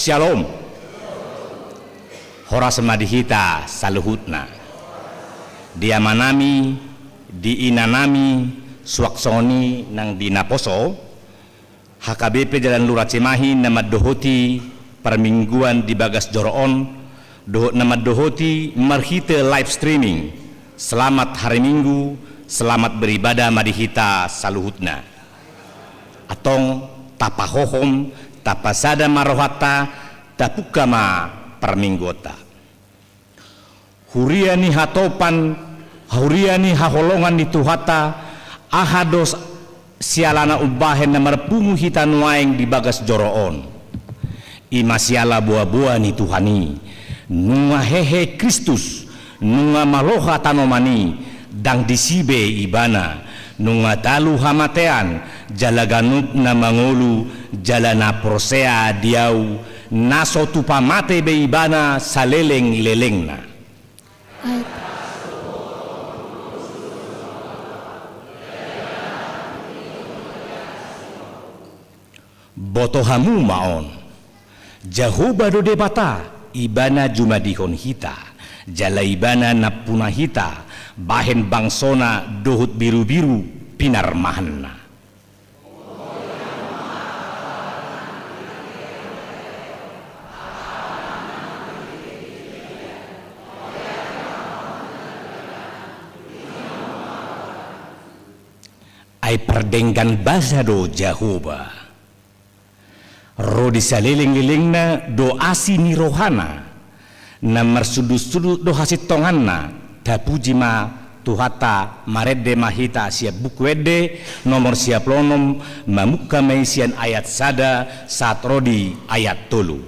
Shalom. Horas madihita saluhutna. Diamanami, diinanami, suaksoni nang dinaposo. HKBP Jalan Lurah Cimahi nama dohoti permingguan di Bagas Joroon. Nama dohoti marhite live streaming. Selamat hari Minggu, selamat beribadah madihita saluhutna. Atong tapahohom, tapasada marohata, tapukama perminggota. Huriani hatopan, huriani haholongan di tuhata, ahados sialana ubahen na marpungu hitan waeng di Bagas Joroon. Ima siala buah-buah ni Tuhani, nunga hehe Kristus, nunga maloha tanomani, dang disibe ibana, nunga talu hamatean, jalaganut na mangolu, jalana prosea diau, naso tupamate be ibana saleleng lelengna. Botohamu maon Jahoba do debata ibana jumadihon hita jala ibana napuna hita bahen bangsona dohut biru-biru pinar mahanna. Ai perdenggan basado Jahoba ro disaliling-lilingna do asi ni rohana na marsudut-sudut do hasit tonganna dapujima tuhata marede mahita siap bukwede nomor siap lonom mamuka maisian ayat sada saat rodi ayat tolu.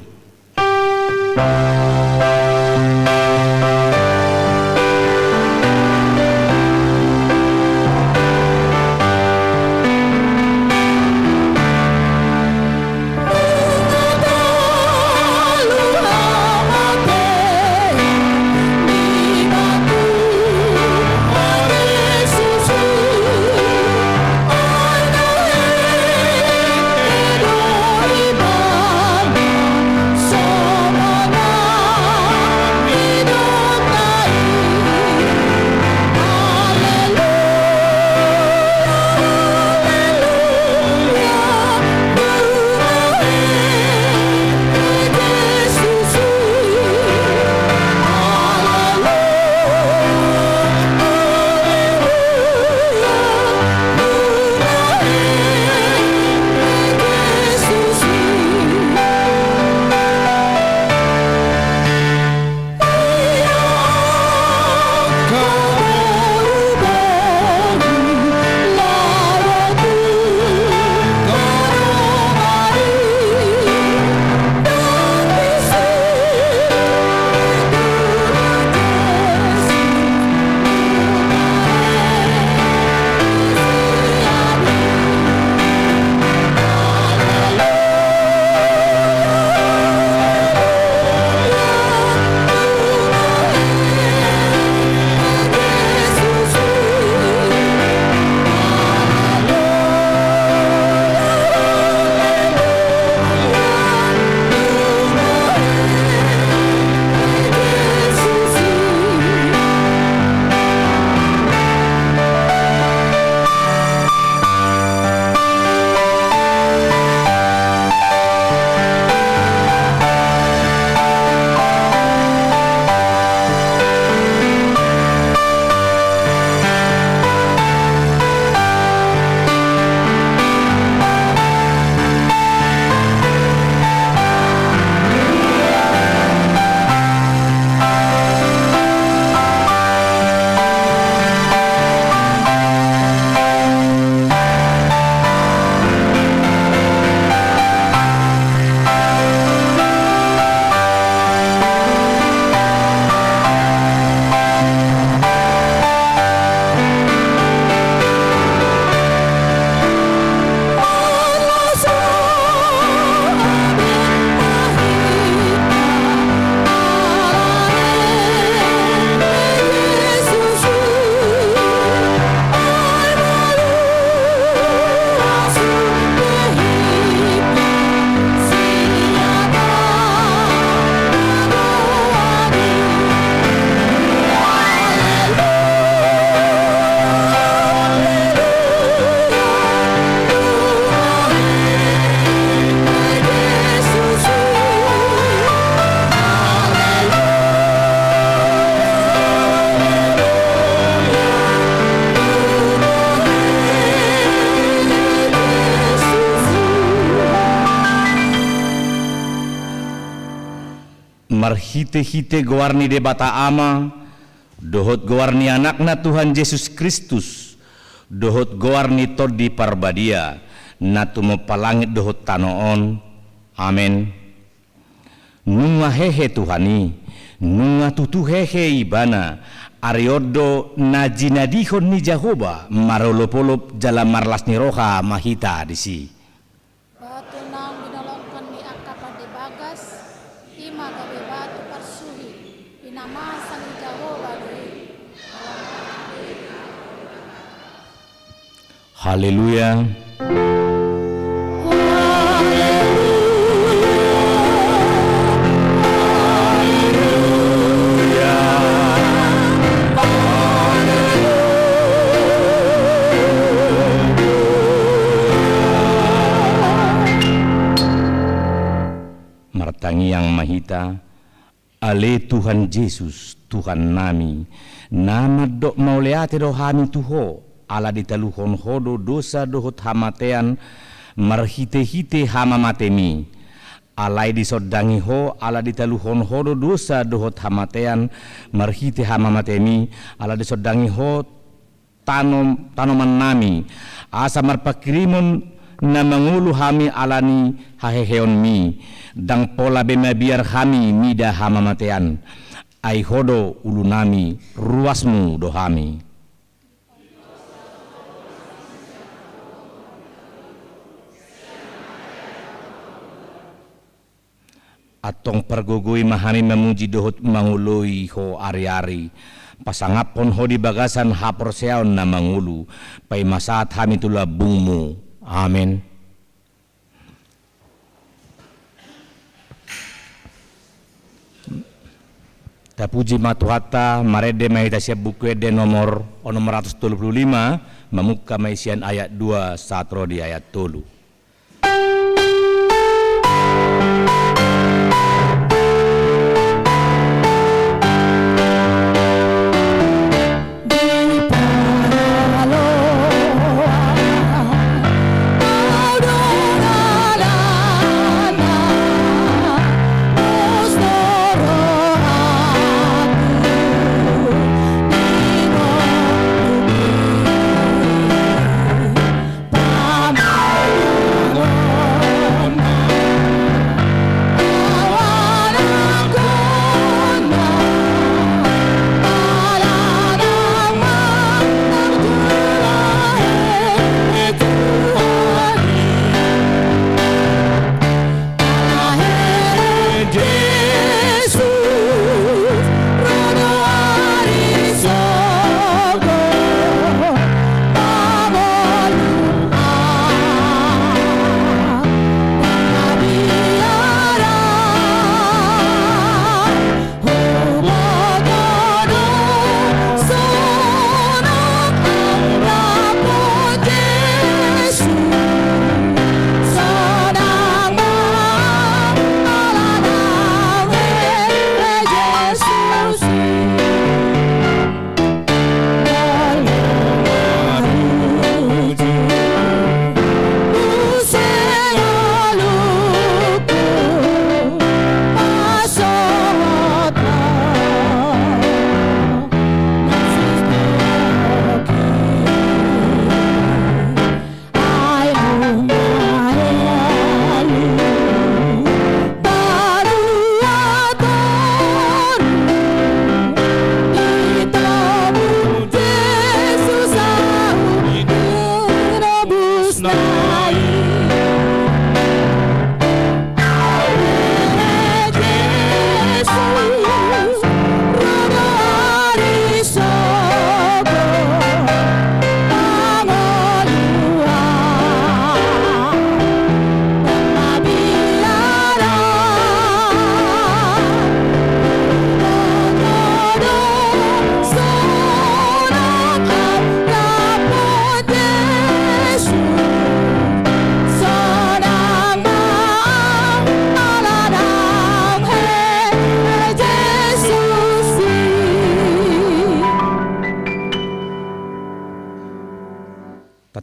marhite-hite gowarni debata ama, dohot gowarni anakna Tuhan Yesus Kristus, dohot gowarni todi parbadia, natumo palangit dohot tanoon. Amen. Nunga hehe Tuhani, nunga tutu hehe ibana, ariodo najinadihon ni Jahoba, marolopolop jalan marlas ni roha mahita disi. Batu nang binolongkan ni akapan di bagas, ima gabe batu parsuhi, pinamasan ni Jahoba di. Haleluya. Martangi yang mahita, ale Tuhan Yesus, Tuhan nami, nama dok mauleate do hami tuho, ala ditaluhon hodo dosa dohot hamatean, marhite-hite hama matemi, alai disodangi ho, ala ditaluhon hodo dosa dohot hamatean, marhite hama matemi, ala disodangi ho, tanoman nami, asa marpakrimun na mangulu hami alani haheheon mi, dang pola bema biar hami mida hamamatean, ai hodo ulu nami ruasmu do hami. Atong pergogoi mahami memuji dohot mangului ho ari-ari, pasangapon ho di bagasan haporseaon na mangulu, pai masaat hami tula bungmu. Amin. Tapuji matuhata marede maita siap buku de nomor 135 memuka maisian ayat 2 satro di ayat 3.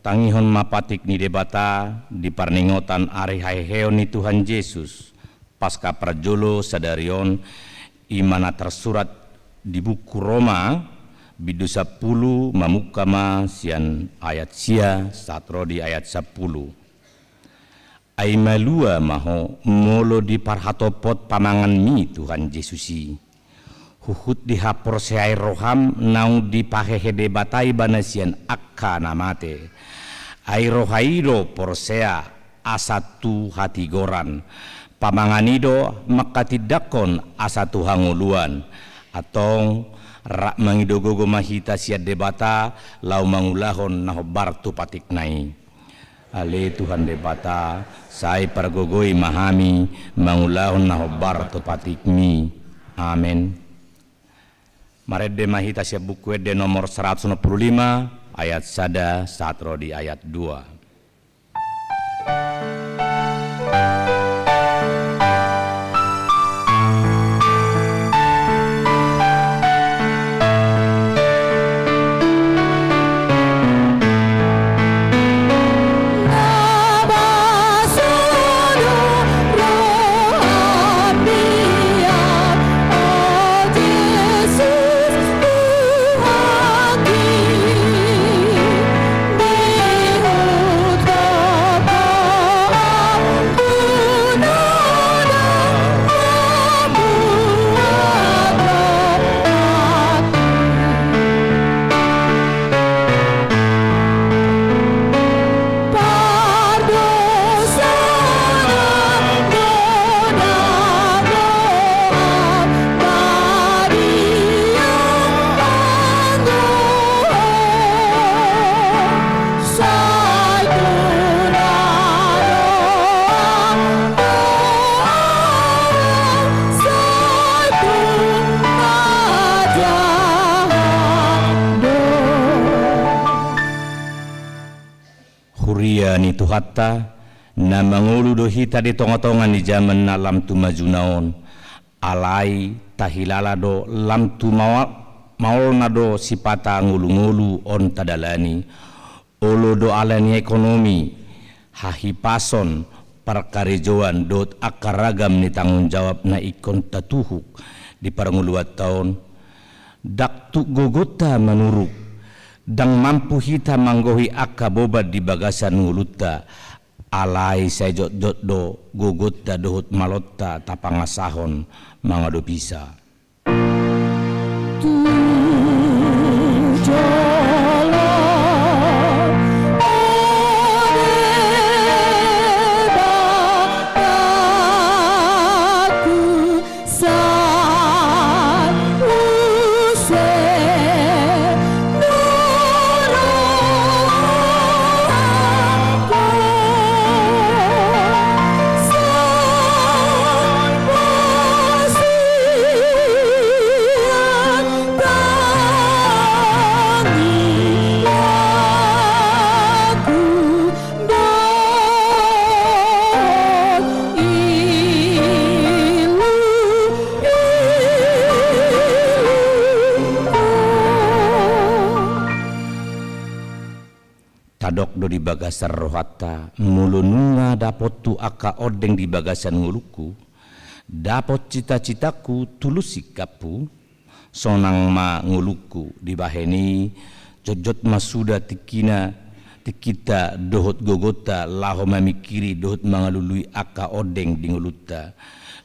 Tangihon mapatik ni debata di parningotan ari haiheo ni Tuhan Yesus pasca prajolo sadarion imana tersurat di buku Roma bidu 10 mamukama sian ayat sia satro di ayat 10. Ai malua maho molo di parhatopot pamangan mi Tuhan Yesusi. Huhut di hapor seai roham naung di pahehede batai banasian akka namate. Ai rohairo porsea asatu hati goran. Pamanganido makatidakon asatu hanguluan. Atong rak mangidogogo mahita siat debata lau mangulahon nahobar tu patik nai. Ale Tuhan debata sai pargogoi mahami mangulahon nahobar tu patik mi. Amin. Marede mahita siap buku de nomor 165 ayat sada satro di ayat 2. Ni tuhata na mangulu dohita di tonga-tonga ni zaman na lam tu majunaon alai tahilala do lam tu maol na do sipata ngulu-ngulu on tadalani olo do alani ekonomi hahipason perkarejoan dot akaragam ni tanggung jawab na ikon tatuhuk di paranguluat tahun daktu gogota manuruk dang mampu hita manggohi akka bobat di bagasan nguluta alai sayjot jot do gogot da dohut malotta tapangasahon mangado bisa tadok do di bagasan rohata mulununga dapot tu aka odeng di bagasan nguluku dapot cita-citaku tulus sikapu sonang ma nguluku di baheni jojot masuda tikita dohot gogota laho mamikiri dohot mangalului aka odeng di nguluta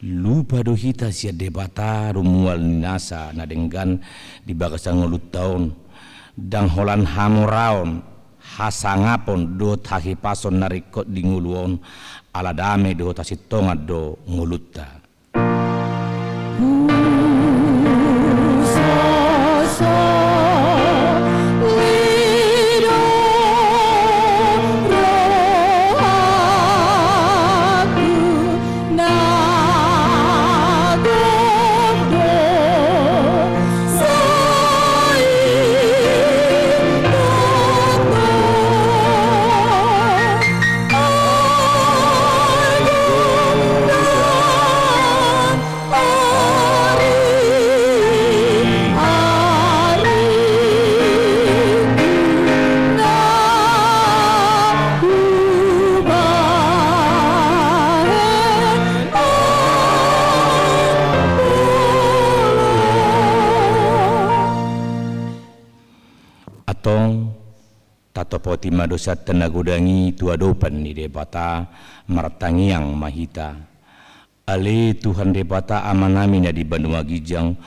lupa dohita sia debata rumual ninasa nadenggan di bagasan ngulut taon dang holan hamoraon hasangapon do tahipason narikot di nguluon aladame do tasitonga do ngulutta Atong tatopoti madosa tenagudangi tuadopan ni debata martangiang mahita. Ale Tuhan debata amanami na di Banua Gijang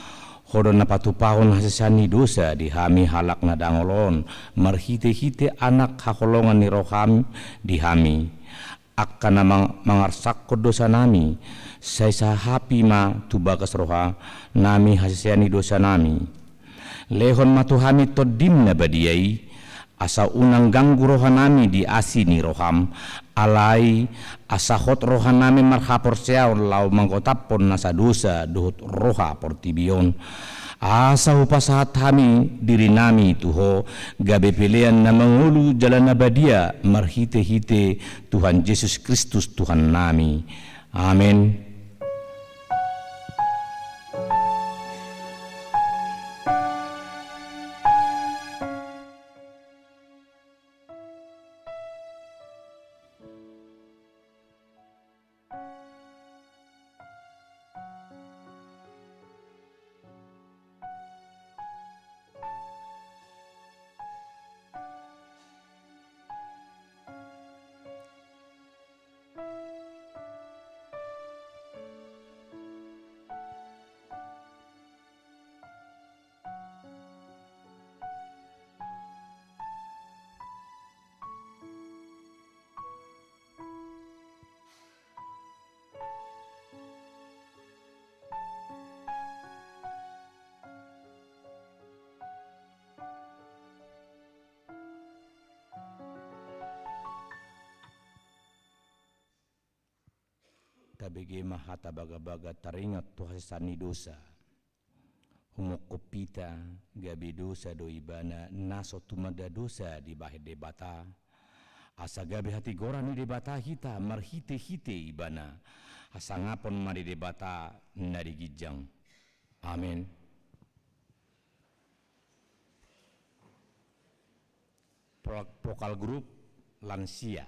hodon na patupahon hasasani dosa di hami halak na dangolon marhite-hite anak hakolongan ni roham di hami akka namang mangarsak ko dosa nami say sa hapi ma tubagas roha nami hasasani dosa nami lehon matuhami todim na badiyai asa unang ganggu rohanami di asini roham alai asa hot rohanami marhapor seaon lau mangkotapon nasa dosa duhut roha portibion asa upasahat kami diri nami tuho gabe pilihan na mangulu jalan abadia marhite-hite Tuhan Yesus Kristus Tuhan nami. Amin. Tabege mahata baga-baga taringat tuhasani dosa humokopita gabi dosa do ibana naso tumada dosa di bahid debata asa gabi hati goran di debata hita marhite-hite ibana asa ngapon mari debata nari gijang. Amin. Vokal grup lansia.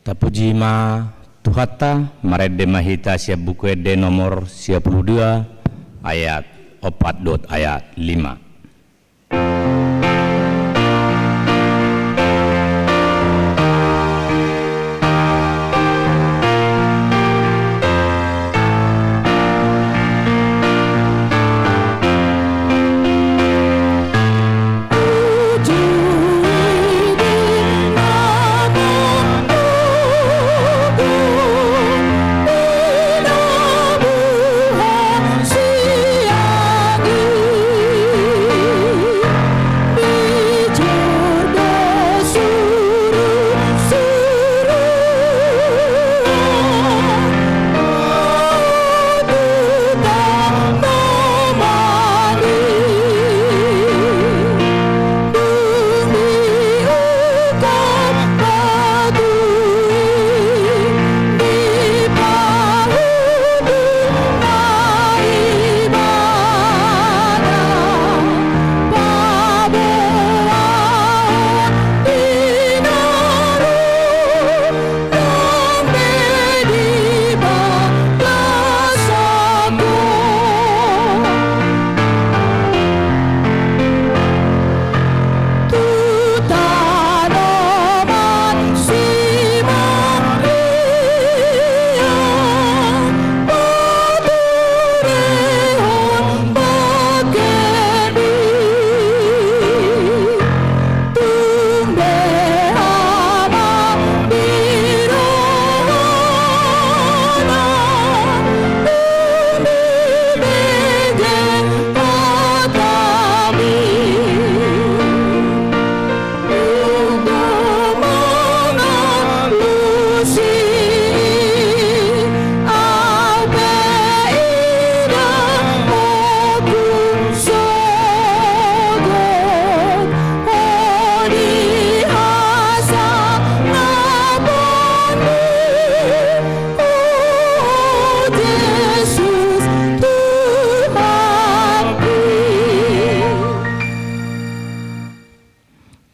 Tapuji ma Tuhata marede mahita siap buku de nomor 52 ayat 4 ayat 5.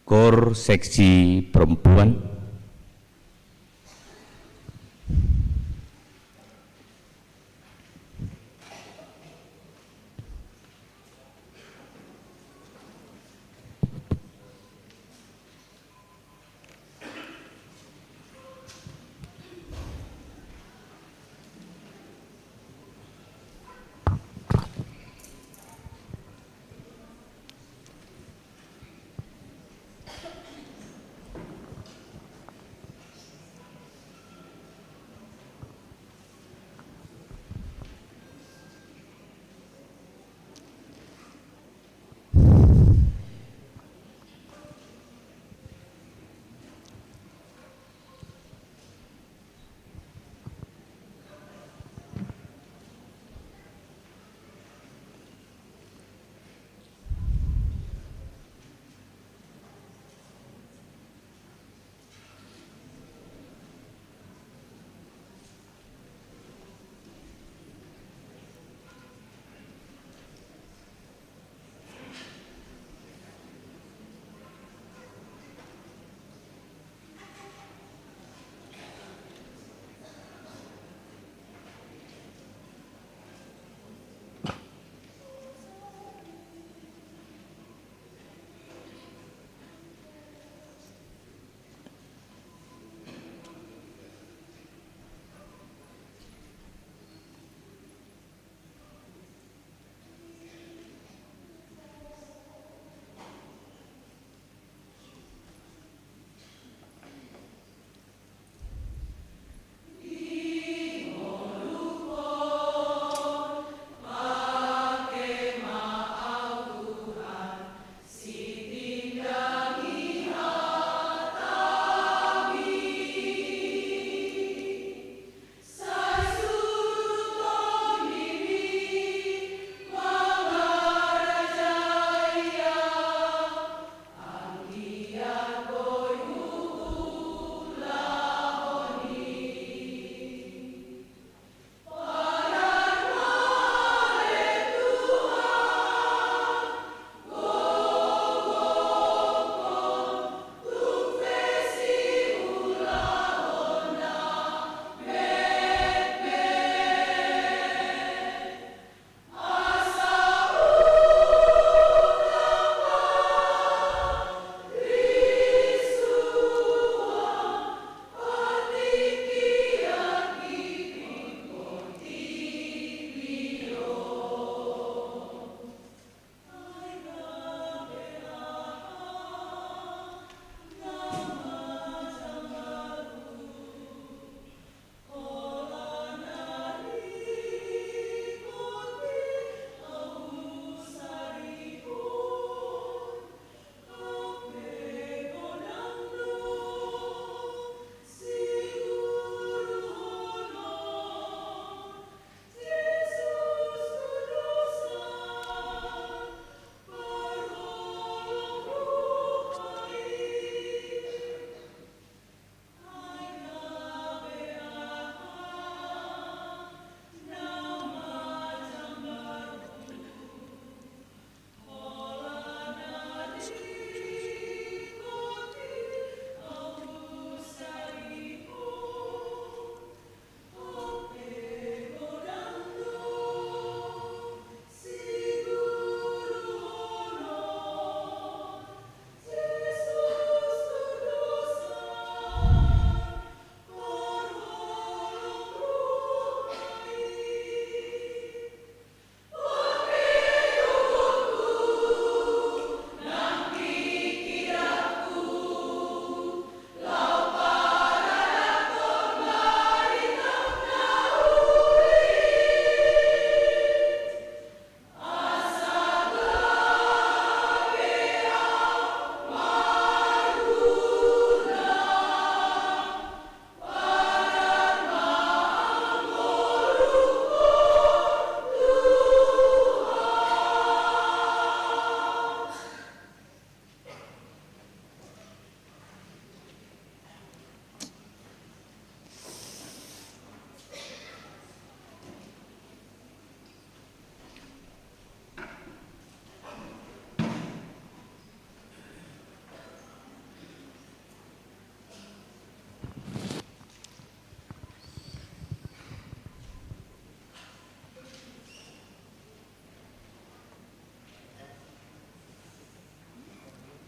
Kor seksi perempuan.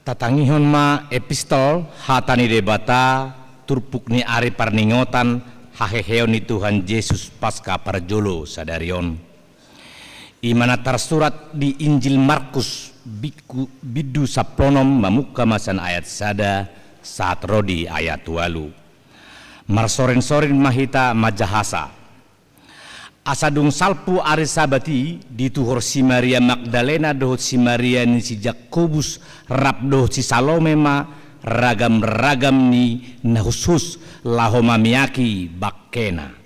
tatangihon ma epistol hatani debata turpukni ari parningotan haheheon ni Tuhan Yesus pasca parjolo sadarion. Imana tersurat di Injil Markus bidu saplonom mamuka masan ayat sada saat rodi ayat walu. Marsoren-soren mahita majahasa. Asadung salpu ari sabati dituhor si Maria Magdalena dohot si Maria ni si Jakobus rap dohot si Salome ma ragam-ragam ni nahusus lahoma miyaki bakkena.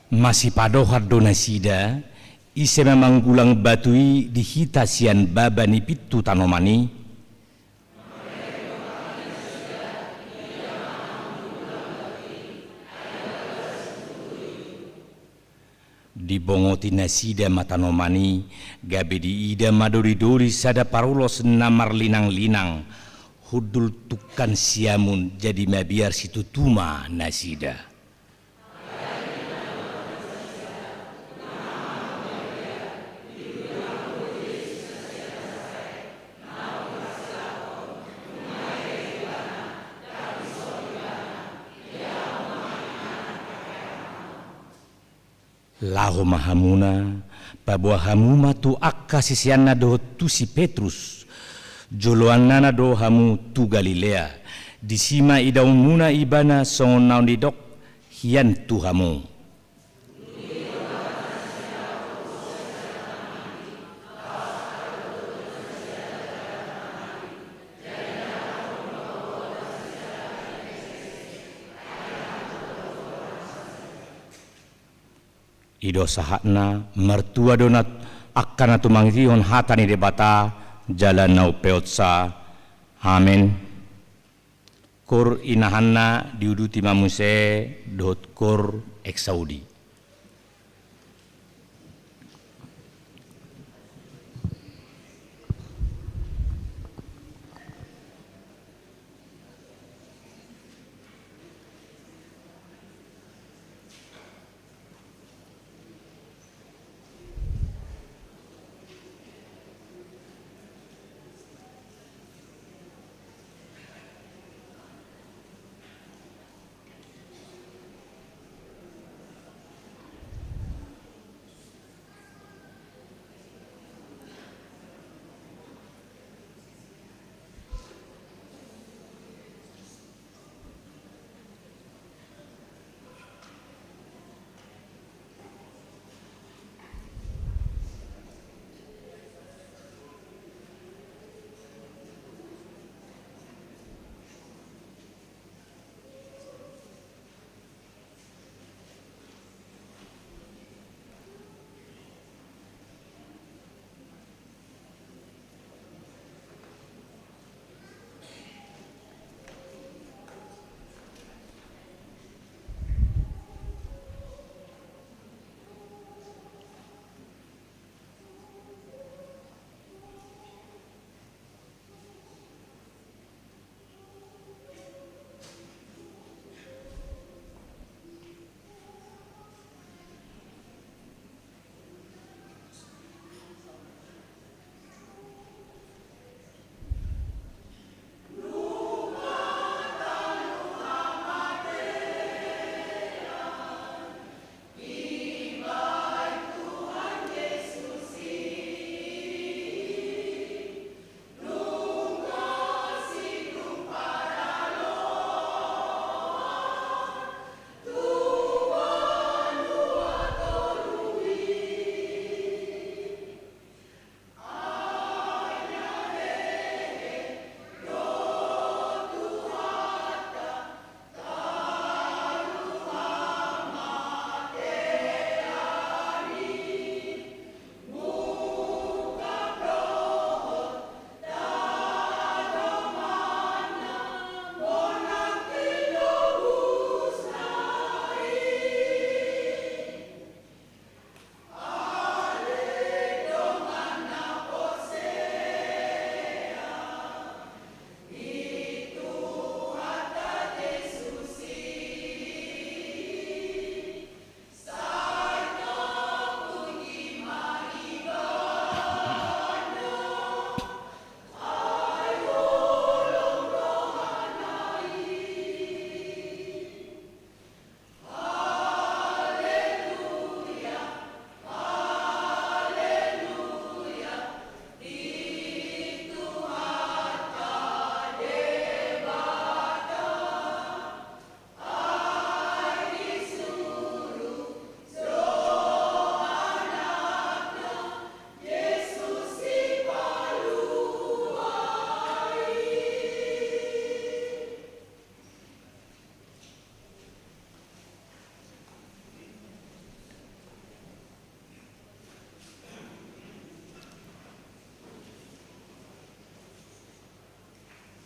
Masih padohar donasida ise memanggulang batui di hita sian baba ni pitu tanomani di bongoti nasida matanomani gabe di ida madori-dori sada parulos namar linang-linang hudul tukan siamun jadi mabiar situ tuma nasida. Laho mahamuna pabuah hamuma tu akka sisianna do tu si Petrus joloannana do hamu tu Galilea disima idaumuna ibana songon naon didok hian tu hamu ido sahatna mertua donat akan atu manghihon hatani debata jalan nau peotsa amin kur inahanna diuduti mamuse dot kur eksaudi.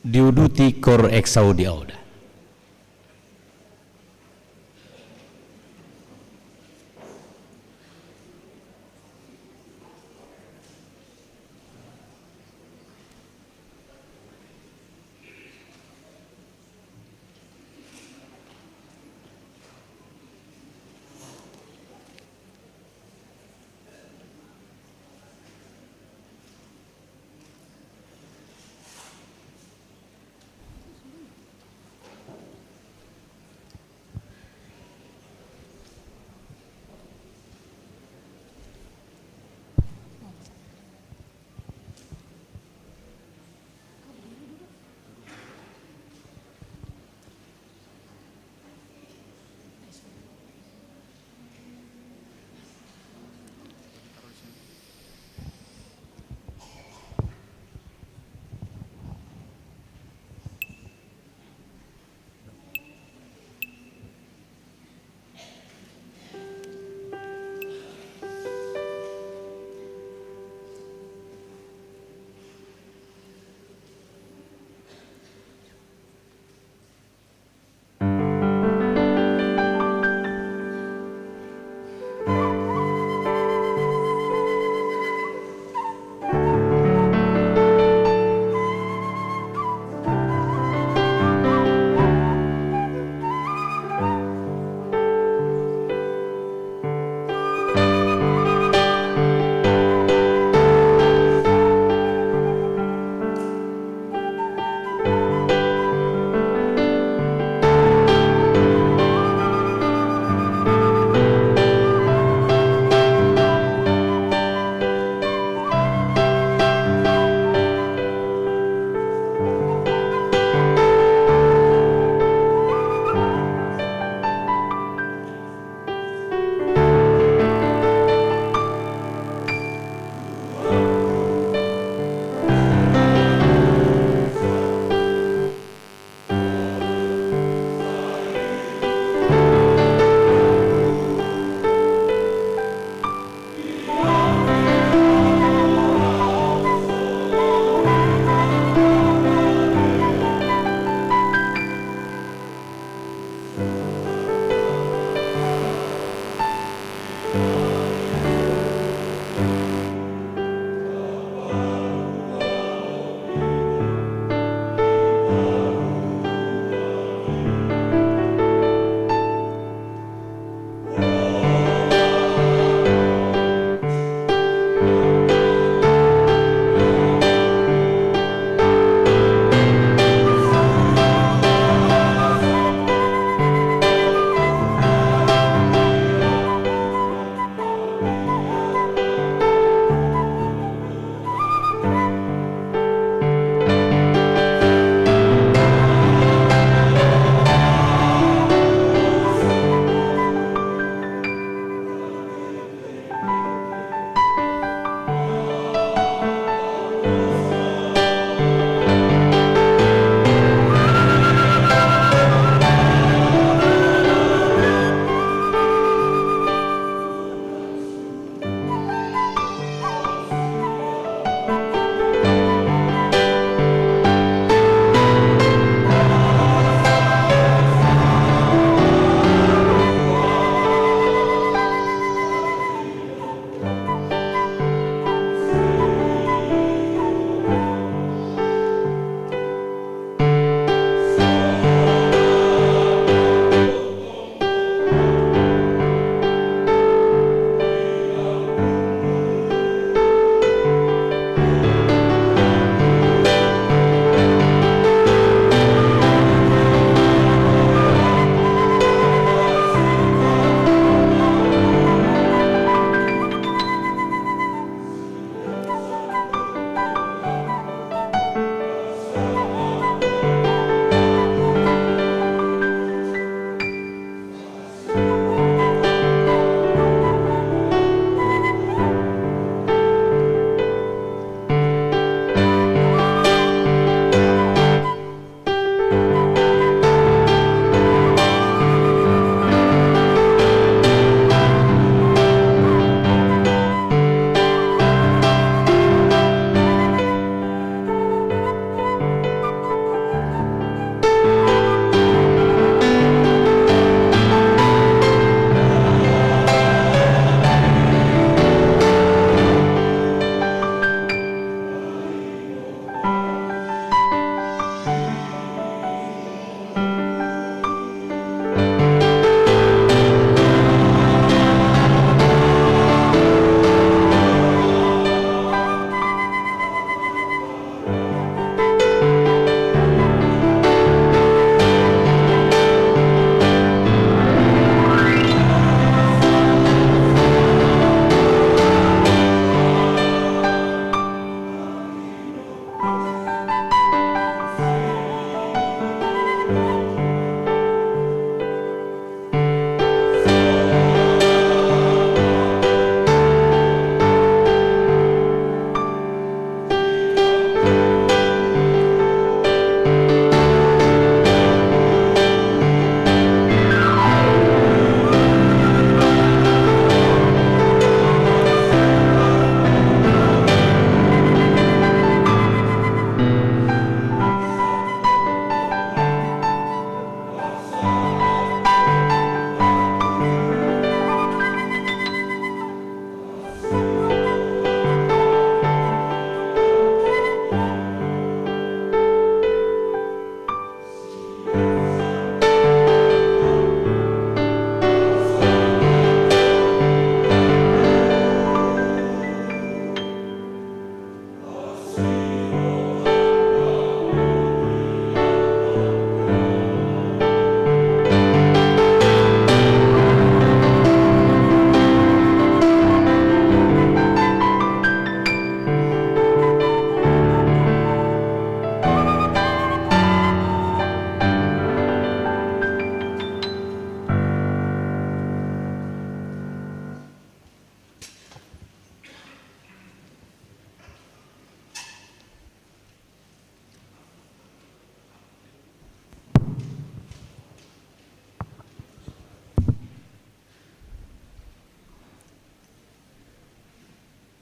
diuduti kor eksau di auda.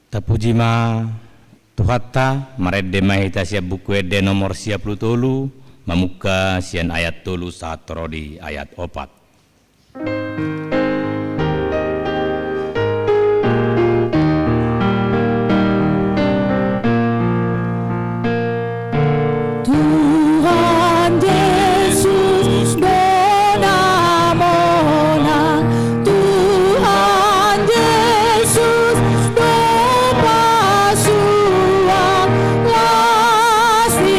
Tapuji ma Tuhata maredde mahita sia buku ede nomor sia tolu mamuka sian ayat tolu saat torodi ayat opat. Tuhan Yesus bonamona, Tuhan Yesus bopasuang lasiroha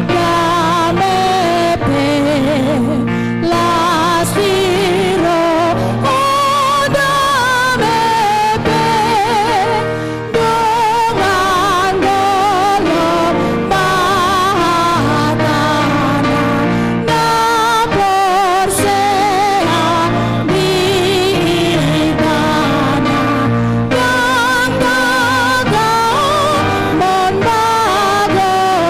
damepe, lasiroha damepe, dongan dolom bahatana na porsea bidana yang tagaw mon magabe.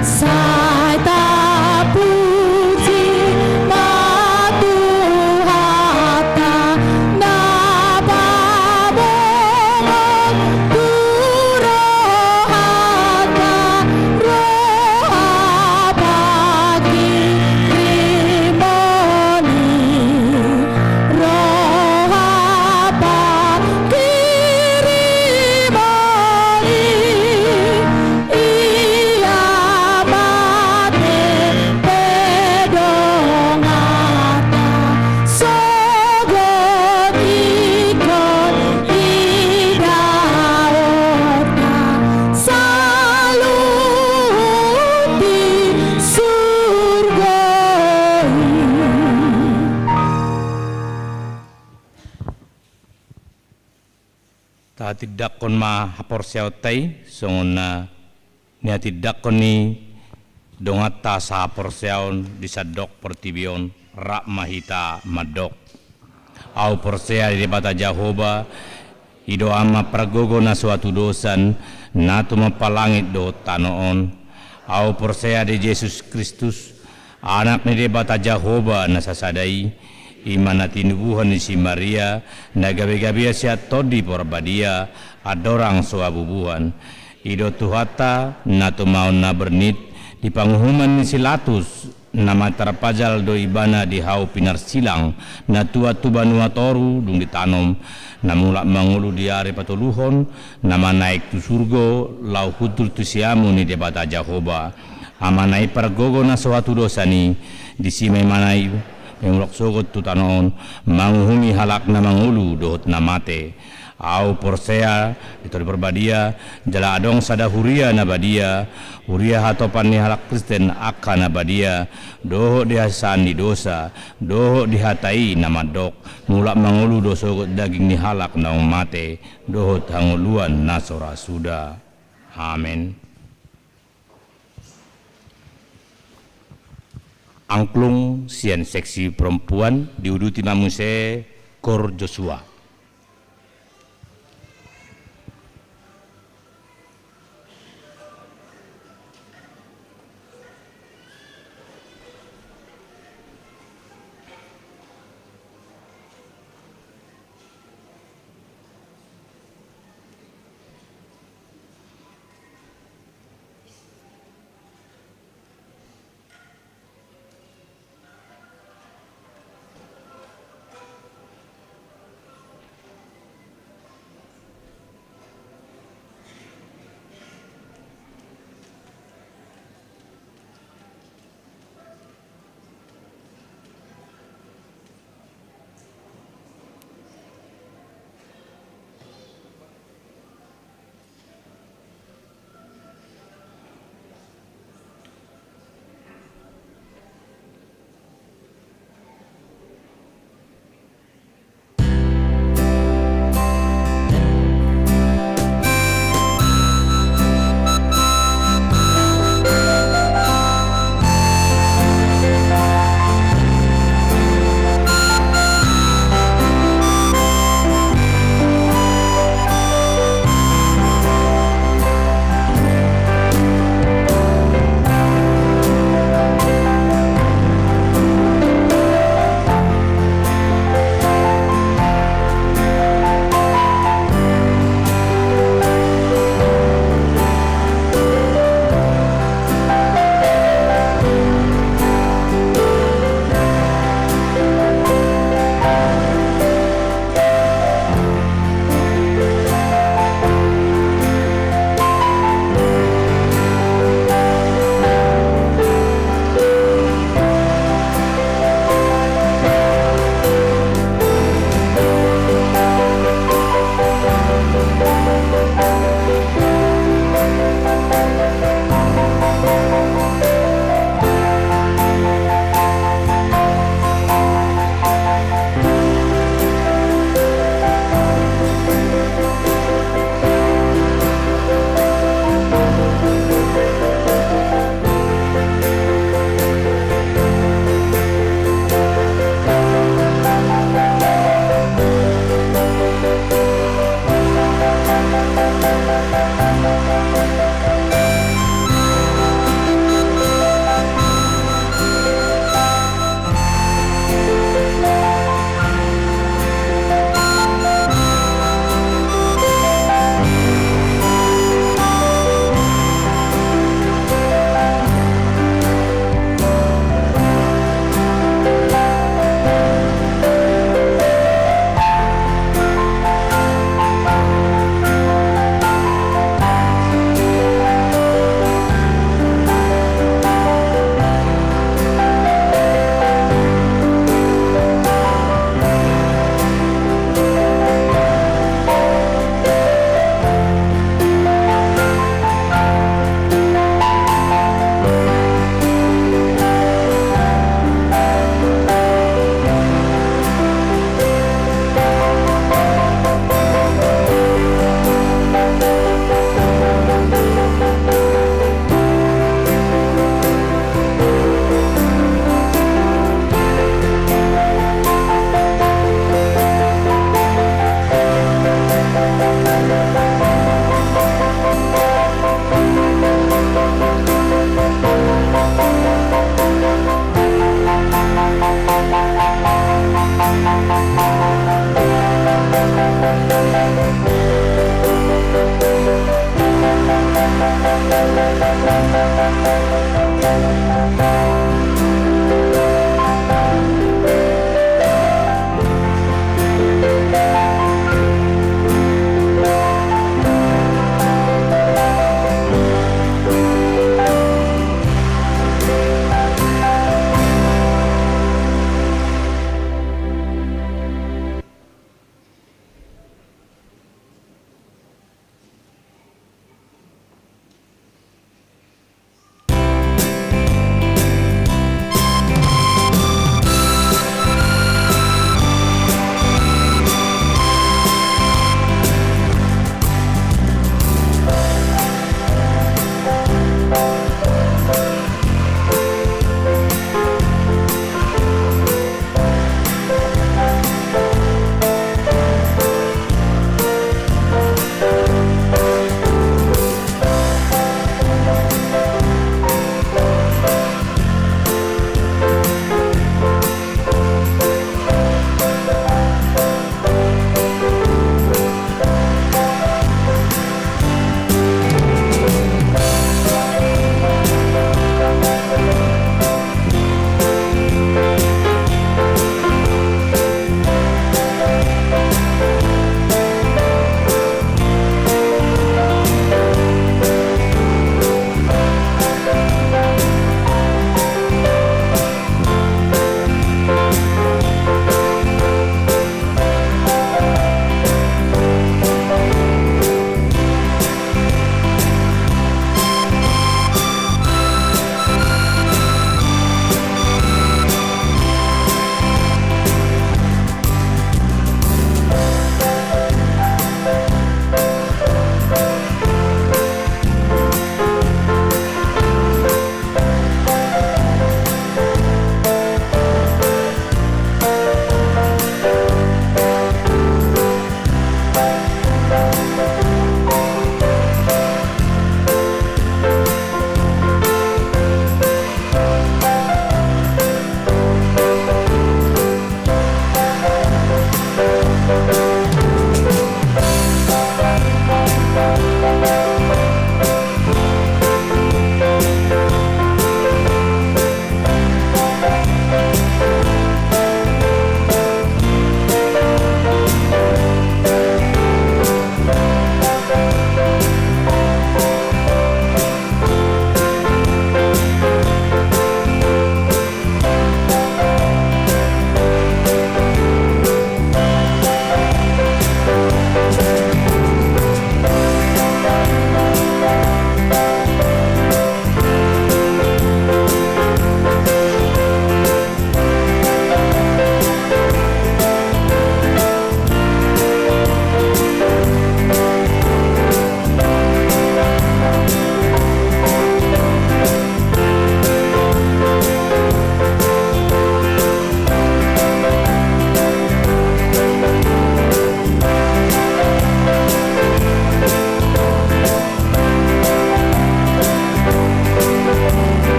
Sai tapuji matuhata na pabongon turohata roha pagi rimoni roha pagi rimoni ia mate pedongata sogot ikon idaota salut di surga. Ta tidak kon ma hapor siautai songona nia tidak kon ni dongata sa hapor siaun disadok pertibion rak mahita madok au porsea di bata Jahoba ido ama pragogo na suatu dosan natu mapalangit do tanoon au porsea di Yesus Kristus anak ni bata Jahoba na sasadai imana tinubuhan ni si Maria na gabi-gabi siya todi porbadia adorang suabubuhan ido tuhata na tumaon na bernit di panghuman ni silatus na matarpajal do ibana di hau pinar silang na tua tubanua toru dung ditanom na mulak mangulu di are patuluhon na manaik tu surgo lau hutul tu siamu ni debata Jahoba amanai pargogo na suatu dosa ni di simai manai Memulak sogot tu tanon manguhumi halak na mangulu dohot na mate au porsea ditori perbadia jala adong sada huria na badia huria hatopan ni halak Kristen aka na badia dohot dihasan di dosa dohot dihatai na madok mulak mangulu do sogot daging ni halak na mate dohot hanguluan na sora suda. Amen. Angklung sian seksi perempuan diuduti mamuse Kor Joshua.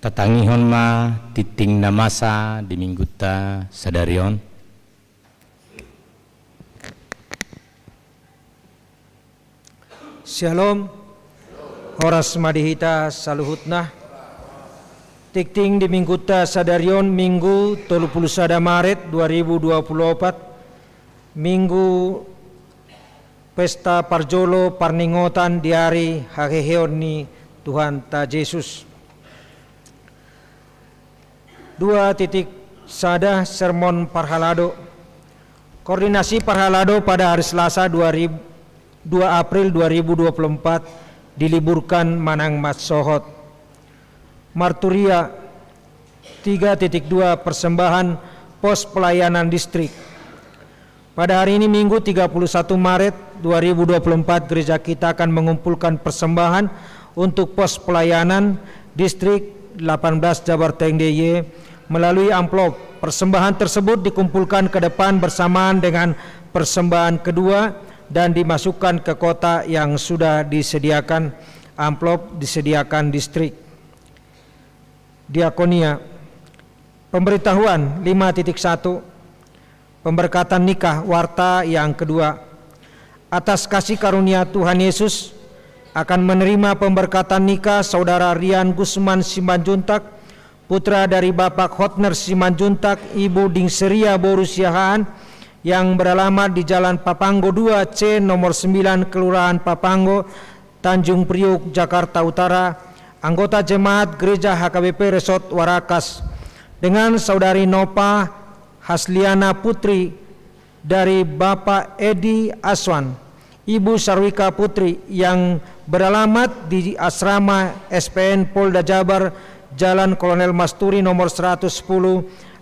Tatangihon ma titing na masa di minggu ta sadarion. Shalom. Horas madihita saluhutna. Tikting di minggu ta sadarion Minggu 31 Maret 2024. Minggu Pesta Parjolo Parningotan di hari hakeheon ni Tuhan ta Yesus. 2.1 Sermon Parhalado. Koordinasi Parhalado pada hari Selasa 2 April 2024 diliburkan Manang Matsohot. Marturia 3.2 Persembahan Pos Pelayanan Distrik. Pada hari ini Minggu 31 Maret 2024 gereja kita akan mengumpulkan persembahan untuk pos pelayanan distrik 18 Jabar Teng DIY melalui amplop. Persembahan tersebut dikumpulkan ke depan bersamaan dengan persembahan kedua dan dimasukkan ke kotak yang sudah disediakan. Amplop disediakan distrik. Diakonia. Pemberitahuan 5.1 Pemberkatan nikah warta yang kedua. Atas kasih karunia Tuhan Yesus akan menerima pemberkatan nikah Saudara Rian Gusman Simanjuntak, putra dari Bapak Hotner Simanjuntak, Ibu Dingseria Borusiahaan, yang beralamat di Jalan Papanggo 2C nomor 9 Kelurahan Papanggo, Tanjung Priuk, Jakarta Utara, anggota jemaat Gereja HKBP Resort Warakas, dengan Saudari Nopa Hasliana Putri dari Bapak Edi Aswan, Ibu Sarwika Putri, yang beralamat di Asrama SPN Polda Jabar, Jalan Kolonel Masturi nomor 110,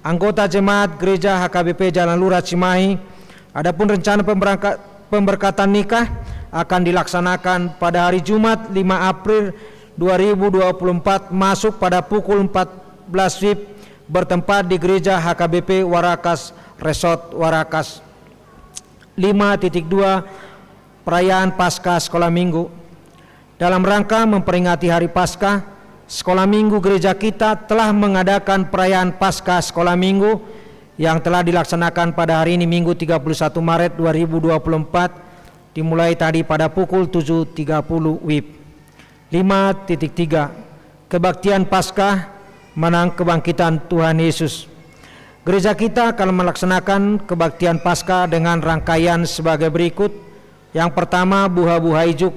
anggota jemaat Gereja HKBP Jalan Lurah Cimahi. Adapun rencana pemberkatan nikah akan dilaksanakan pada hari Jumat 5 April 2024 masuk pada pukul 14 WIB bertempat di Gereja HKBP Warakas Resort Warakas. 5.2 Perayaan Paskah Sekolah Minggu. Dalam rangka memperingati Hari Paskah, Sekolah Minggu gereja kita telah mengadakan perayaan Paskah Sekolah Minggu yang telah dilaksanakan pada hari ini Minggu 31 Maret 2024 dimulai tadi pada pukul 7.30 WIB. 5.3 Kebaktian Paskah Menang Kebangkitan Tuhan Yesus. Gereja kita akan melaksanakan kebaktian Paskah dengan rangkaian sebagai berikut. Yang pertama, Buha-Buha Ijuk.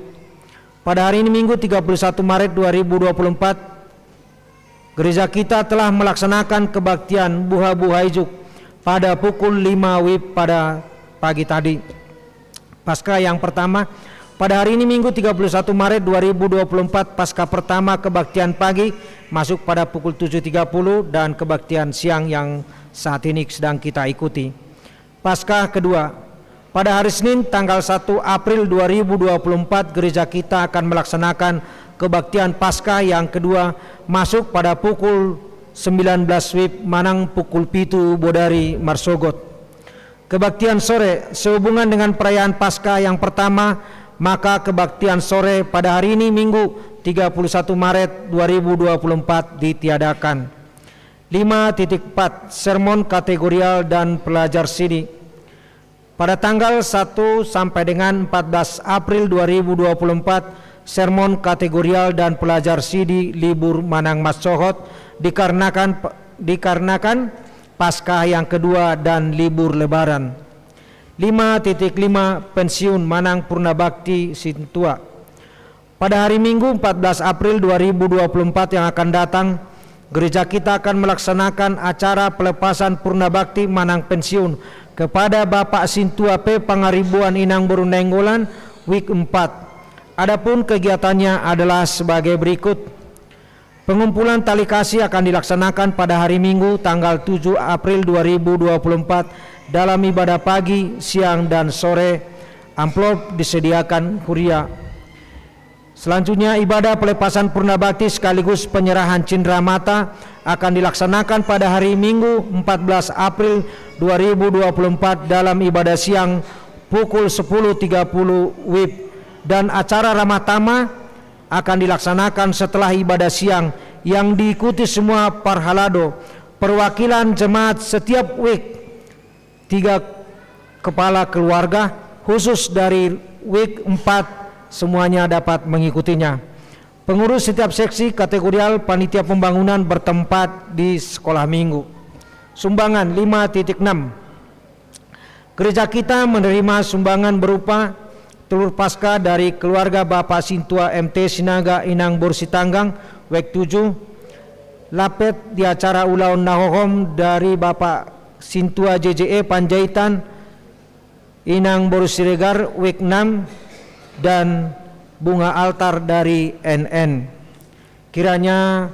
Pada hari ini Minggu 31 Maret 2024, gereja kita telah melaksanakan kebaktian Buha-Buha Ijuk pada pukul 5 WIB pada pagi tadi. Paskah yang pertama, pada hari ini Minggu 31 Maret 2024, Paskah pertama kebaktian pagi masuk pada pukul 7.30 dan kebaktian siang yang saat ini sedang kita ikuti. Paskah kedua, pada hari Senin tanggal 1 April 2024 gereja kita akan melaksanakan kebaktian Paskah yang kedua masuk pada pukul 19 WIB Manang pukul 7 Bodari Marsogot. Kebaktian sore sehubungan dengan perayaan Paskah yang pertama, maka kebaktian sore pada hari ini Minggu 31 Maret 2024 ditiadakan. 5.4 Sermon Kategorial dan Pelajar CD. Pada tanggal 1 sampai dengan 14 April 2024, sermon kategorial dan pelajar CD libur Manang Matsohot dikarenakan Paskah yang kedua dan libur Lebaran. 5.5 Pensiun Manang Purnabakti Sintua. Pada hari Minggu 14 April 2024 yang akan datang, gereja kita akan melaksanakan acara pelepasan Purnabakti Manang Pensiun kepada Bapak Sintua P. Pangaribuan Inang Berunenggolan week 4. Adapun kegiatannya adalah sebagai berikut. Pengumpulan tali kasih akan dilaksanakan pada hari Minggu tanggal 7 April 2024 dalam ibadah pagi, siang, dan sore. Amplop disediakan kuria. Selanjutnya ibadah pelepasan Purnabakti sekaligus penyerahan cindera mata akan dilaksanakan pada hari Minggu 14 April 2024 dalam ibadah siang pukul 10.30 WIB, dan acara ramah tamah akan dilaksanakan setelah ibadah siang yang diikuti semua parhalado, perwakilan jemaat setiap week, 3 kepala keluarga khusus dari week 4 semuanya dapat mengikutinya. Pengurus setiap seksi kategorial panitia pembangunan bertempat di sekolah minggu. Sumbangan 5.6. Gereja kita menerima sumbangan berupa telur pasca dari keluarga Bapak Sintua MT Sinaga Inang Borsitanggang Wek 7, lapet di acara Ulaun Nahohom dari Bapak Sintua JJE Panjaitan Inang Borsiregar Wek 6, dan bunga altar dari NN. Kiranya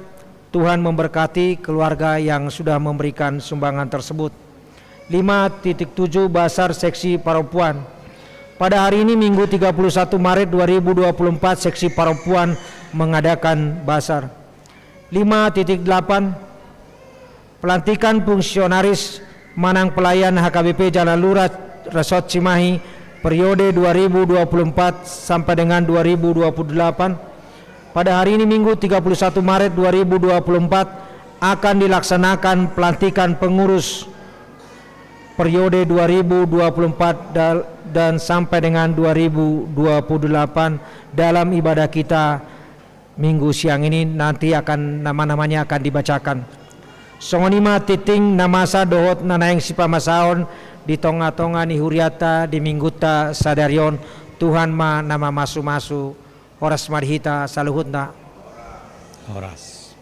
Tuhan memberkati keluarga yang sudah memberikan sumbangan tersebut. 5.7 Basar Seksi Paropuan. Pada hari ini Minggu 31 Maret 2024 Seksi Paropuan mengadakan basar. 5.8 Pelantikan fungsionaris Manang Pelayan HKBP Jalan Lurah Resort Cimahi periode 2024 sampai dengan 2028. Pada hari ini Minggu 31 Maret 2024 akan dilaksanakan pelantikan pengurus periode 2024 dan sampai dengan 2028. Dalam ibadah kita minggu siang ini nanti akan nama-namanya akan dibacakan. Songonima titing namasa dohot nanaeng sipamasaon di tonga-tonga ni huriata di mingguta sadarion Tuhan ma nama masu-masu horas marhita saluhutna Horas.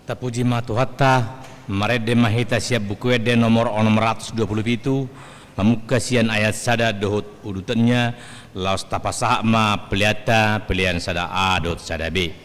Tapuji matuhatta marede mahita siap buku ede nomor 627 memuka sian ayat sada dohut udutannya laos tapasah ma peliata pelian sada A dot sada B.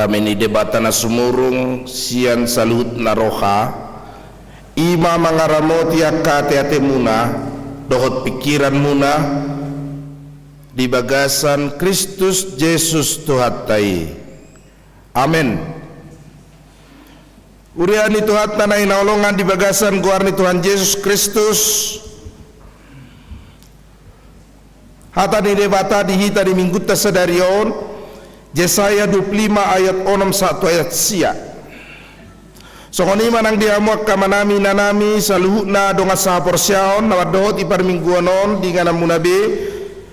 kami ni debatana sumurung sian salut na roha ima mangaramoti ate muna dohot pikiran muna di bagasan Kristus Yesus Tuhatai. Amin. Urian ni Tuhan na inaulungan di bagasan guar ni Tuhan Yesus Kristus. Hata ni debata dihita di minggu tasadarion Yesaya 25 ayat 6 1 ayat sia. Sokoni manang diamuak kamanami nanami saluhna donga sa porsyaon na dohot ipar mingguanon di ngana munabe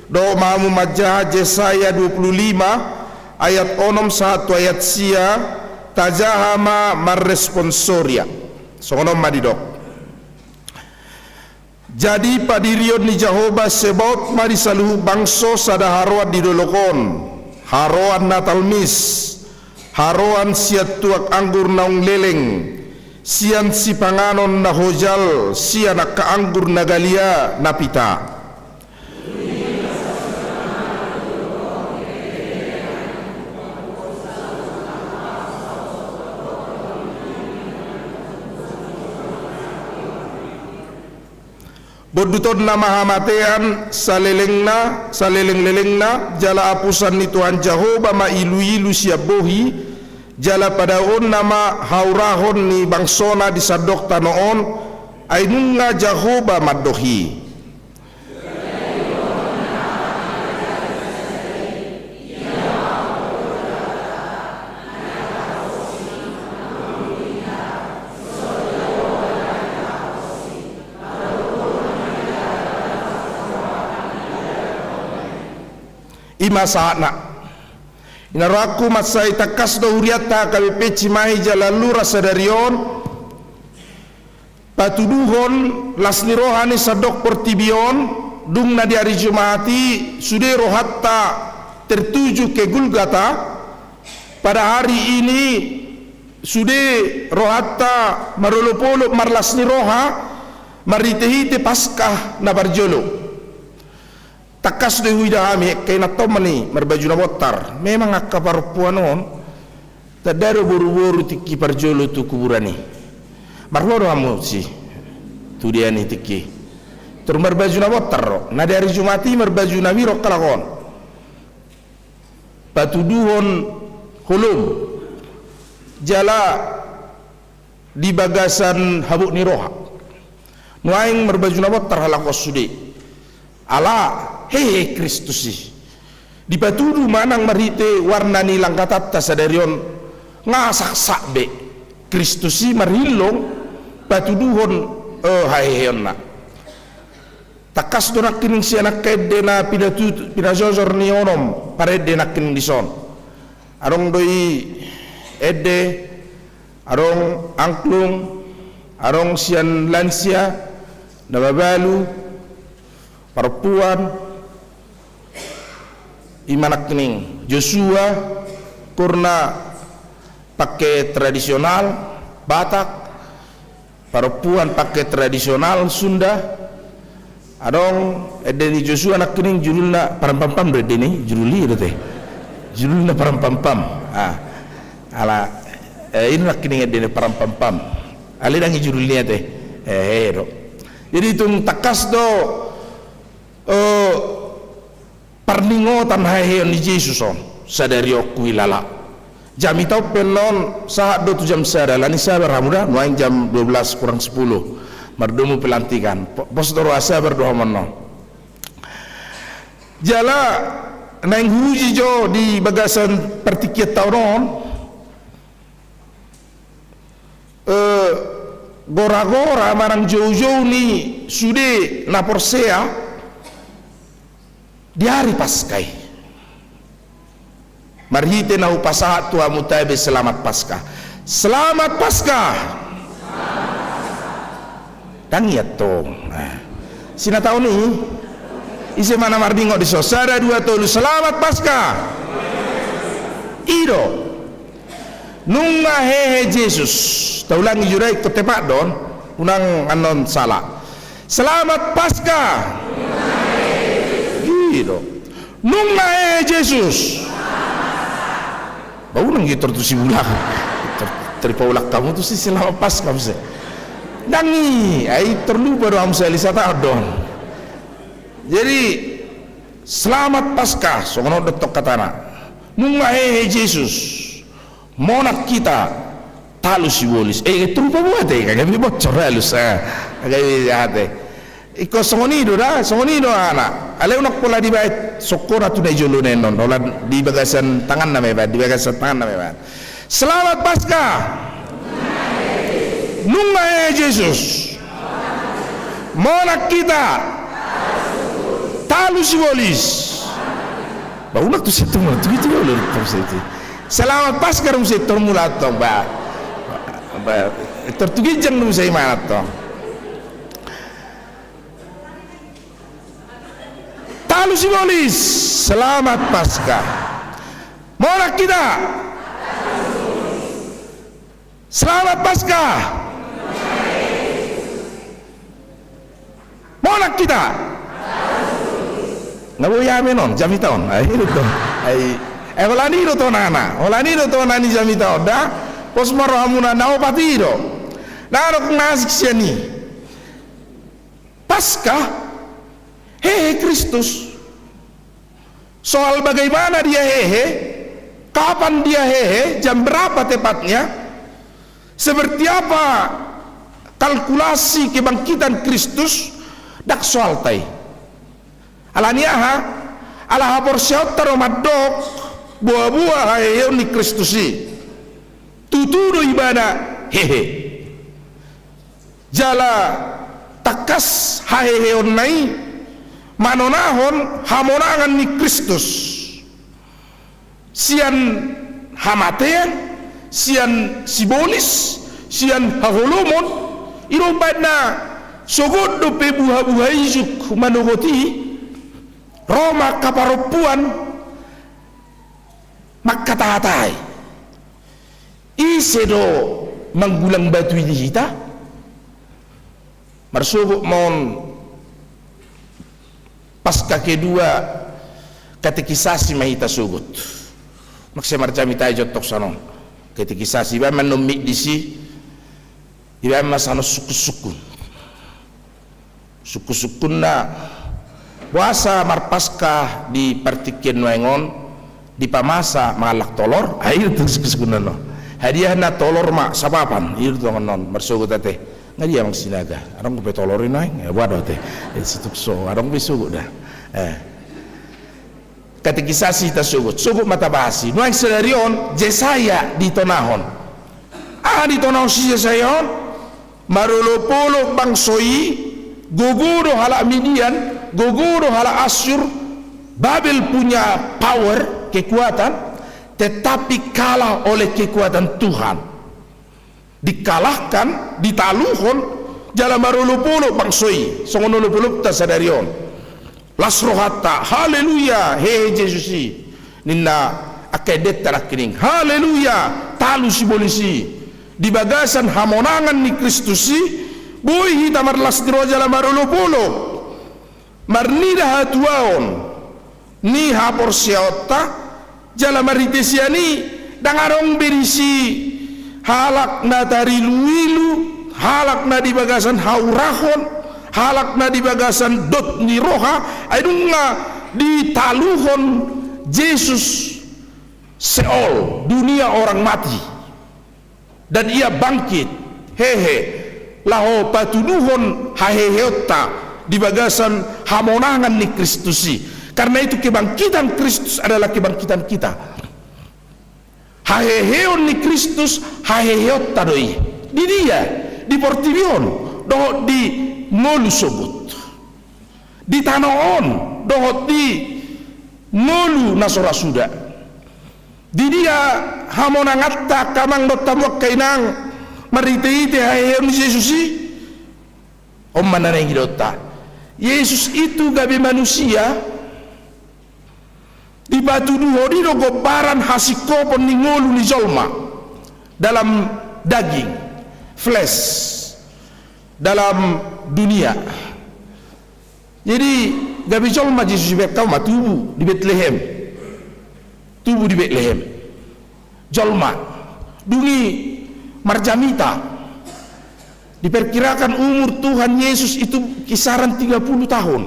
do mamu majah Yesaya 25 ayat 6 1 ayat sia tajahama marresponsoria. Sokono madidok. Jadi padirion ni Jehovah sebot mari saluhu bangso sada haroan didolokon haroan natalmis haroan siat tuak anggur naung leleng sian si panganon na hojal sian ka anggur na galia napita. Boduton na mahamatean saleleng-lelengna jala apusan ni Tuhan Jehovah mailu-ilu siap bohi jala padaon nama haurahon ni bangsona di sadok tanoon ainunga Jehovah madohi. Ima saatna inaraku masai takas do huriata kabe peci mai jalalu rasa darion patuduhon lasni rohani sadok portibion dung na di hari Jumati sudah rohatta tertuju ke Gulgata. Pada hari ini sudah rohatta marolopolo marlasni roha maritehite paskah na barjolo. Takas de huida ami kay natomani marbaju na botar memang akka parpuanon tadaro buru-buru tiki parjolo tu kuburani marworo amu si tu dia ni tiki tur marbaju na botar na dari Jumati marbaju na wiro kalakon patuduhon hulum jala di bagasan habuk ni roha nuaing marbaju na botar halakos sudi ala hehe Kristusi di patudu manang marite warna ni langkatatta sadarion ngasak-sak be Kristusi marilong patuduhon haheheonna takas donak kining si anak kedde na pinajojor ni onom paredde nak kining dison arong doi edde arong angklung arong sian lansia nababalu perempuan imanak kening Joshua kurna pakai tradisional Batak perempuan pakai tradisional Sunda adong edeni Joshua nak kening jurulna parampam-pam edeni juruli itu teh jurulna parampam-pam ala ini nak kening edeni parampam-pam ali dangi jurulnya teh do jadi tung takas do parningotan haheon ni Jesus on sadari okui lala jam itau penon saat 2 jam sadala ni sabar hamuda nuaing jam 12 kurang 10 mardomu pelantikan pos doro asa berdoa mono jala naing huji jo di bagasan pertikiat tauron gora-gora marang jauh-jauh ni sude na porsea di hari Paskah marhite na upasahat tua mutabe selamat Paskah selamat Paskah dan ya to sina tahu ni isi mana mardingo di sosara 2 tolu selamat Paskah ido nunga hehe Jesus taulangi jurai ketepak don unang anon salah selamat Paskah nunga Jesus bau nang gitu tu si bulan terpaulak kamu tu si selama pas kamu se nangi ai terlupa doang saya lisata don. Jadi selamat Paskah sono detok katana nunga Yesus monak kita talus sibolis trupa buat kagak bocor halus kagak hate iko songonido anak ale unak pola di bait sokora tu dai jolo nenon ola di bagasan tangan na meba di bagasan tangan na meba selamat Paskah nunga Yesus monak kita talus sibolis ba unak tu situ tu gitu lo tu selamat Paskah rum situ mulatong ba tertugijang rum say manatong talus sibolis selamat Paskah monak kita selamat Paskah monak kita nabuya menon jami taon ay ito ay olaniro to nani jami taon da pos marhamuna nao patiro narok nasik siani Paskah hehe Kristus soal bagaimana dia hehe kapan dia hehe jam berapa tepatnya seperti apa kalkulasi kebangkitan Kristus dak soal tai alaniaha ala porsiot taromadok buah-buah hehe ni Kristusi tutudo ibadah hehe jala takas hahehe onnai manonahon hamonangan ni Kristus sian hamatean sian sibolis sian haholomon iro badna sogodo pe buha-buha ijuk manogoti Roma kaparopuan makatahatai isedo manggulang batu ini kita marsubuk mon Paskah kedua katekisasi mahita sugut makse marjami tayo jotok sanon katekisasi iba man numik disi iba masano suku-sukun na puasa mar Paskah di partikian wengon di pamasa malak tolor air tu suku-sukun no hadiah na tolor mak sabapan itu non marsugut teh ngadi amang sinaga arong ko petolorin ay wado teh situkso arong bisugo dah katekisasi ta sugut mata basi nuang selarion Jesaya di tonahon di tonahon si Jesaya marulupulok bangsoi guguro hala Midian guguro hala Asyur Babel punya power kekuatan tetapi kalah oleh kekuatan Tuhan dikalahkan ditaluhon jala marulupulok bangsoi songonulupulok ta sadarion lasrohata haleluya he Jesusi ninna akedet tarakining haleluya talu sibolisi di bagasan hamonangan ni Kristusi buih hita marlas diroja la marulupulo marnida hatuaon ni hapor siota jala maritesiani dangarong berisi halak na tariluilu halak na di bagasan haurahon halak na di bagasan dot ni roha aidung nga di taluhon Yesus Seol dunia orang mati dan ia bangkit hehe laho patuduhon haheheota di bagasan hamonangan ni Kristusi karena itu kebangkitan Kristus adalah kebangkitan kita haheheon ni Kristus haheheota doi di dia di Portibion doh di ngolu sobut di tanoon doh di ngolu nasora suda di dia hamonangatta kamang dotamok kainang marite-ite haheheon ni Yesusi mananang hidota Yesus itu gabi manusia di batu duhodi do gobaran hasikopon ni ngolu ni jolma dalam daging flesh dalam dunia jadi gabi jolma Yesus bekau tubuh di Bethlehem tubuh di Bethlehem jolma dungi marjamita. Diperkirakan umur Tuhan Yesus itu kisaran 30 tahun,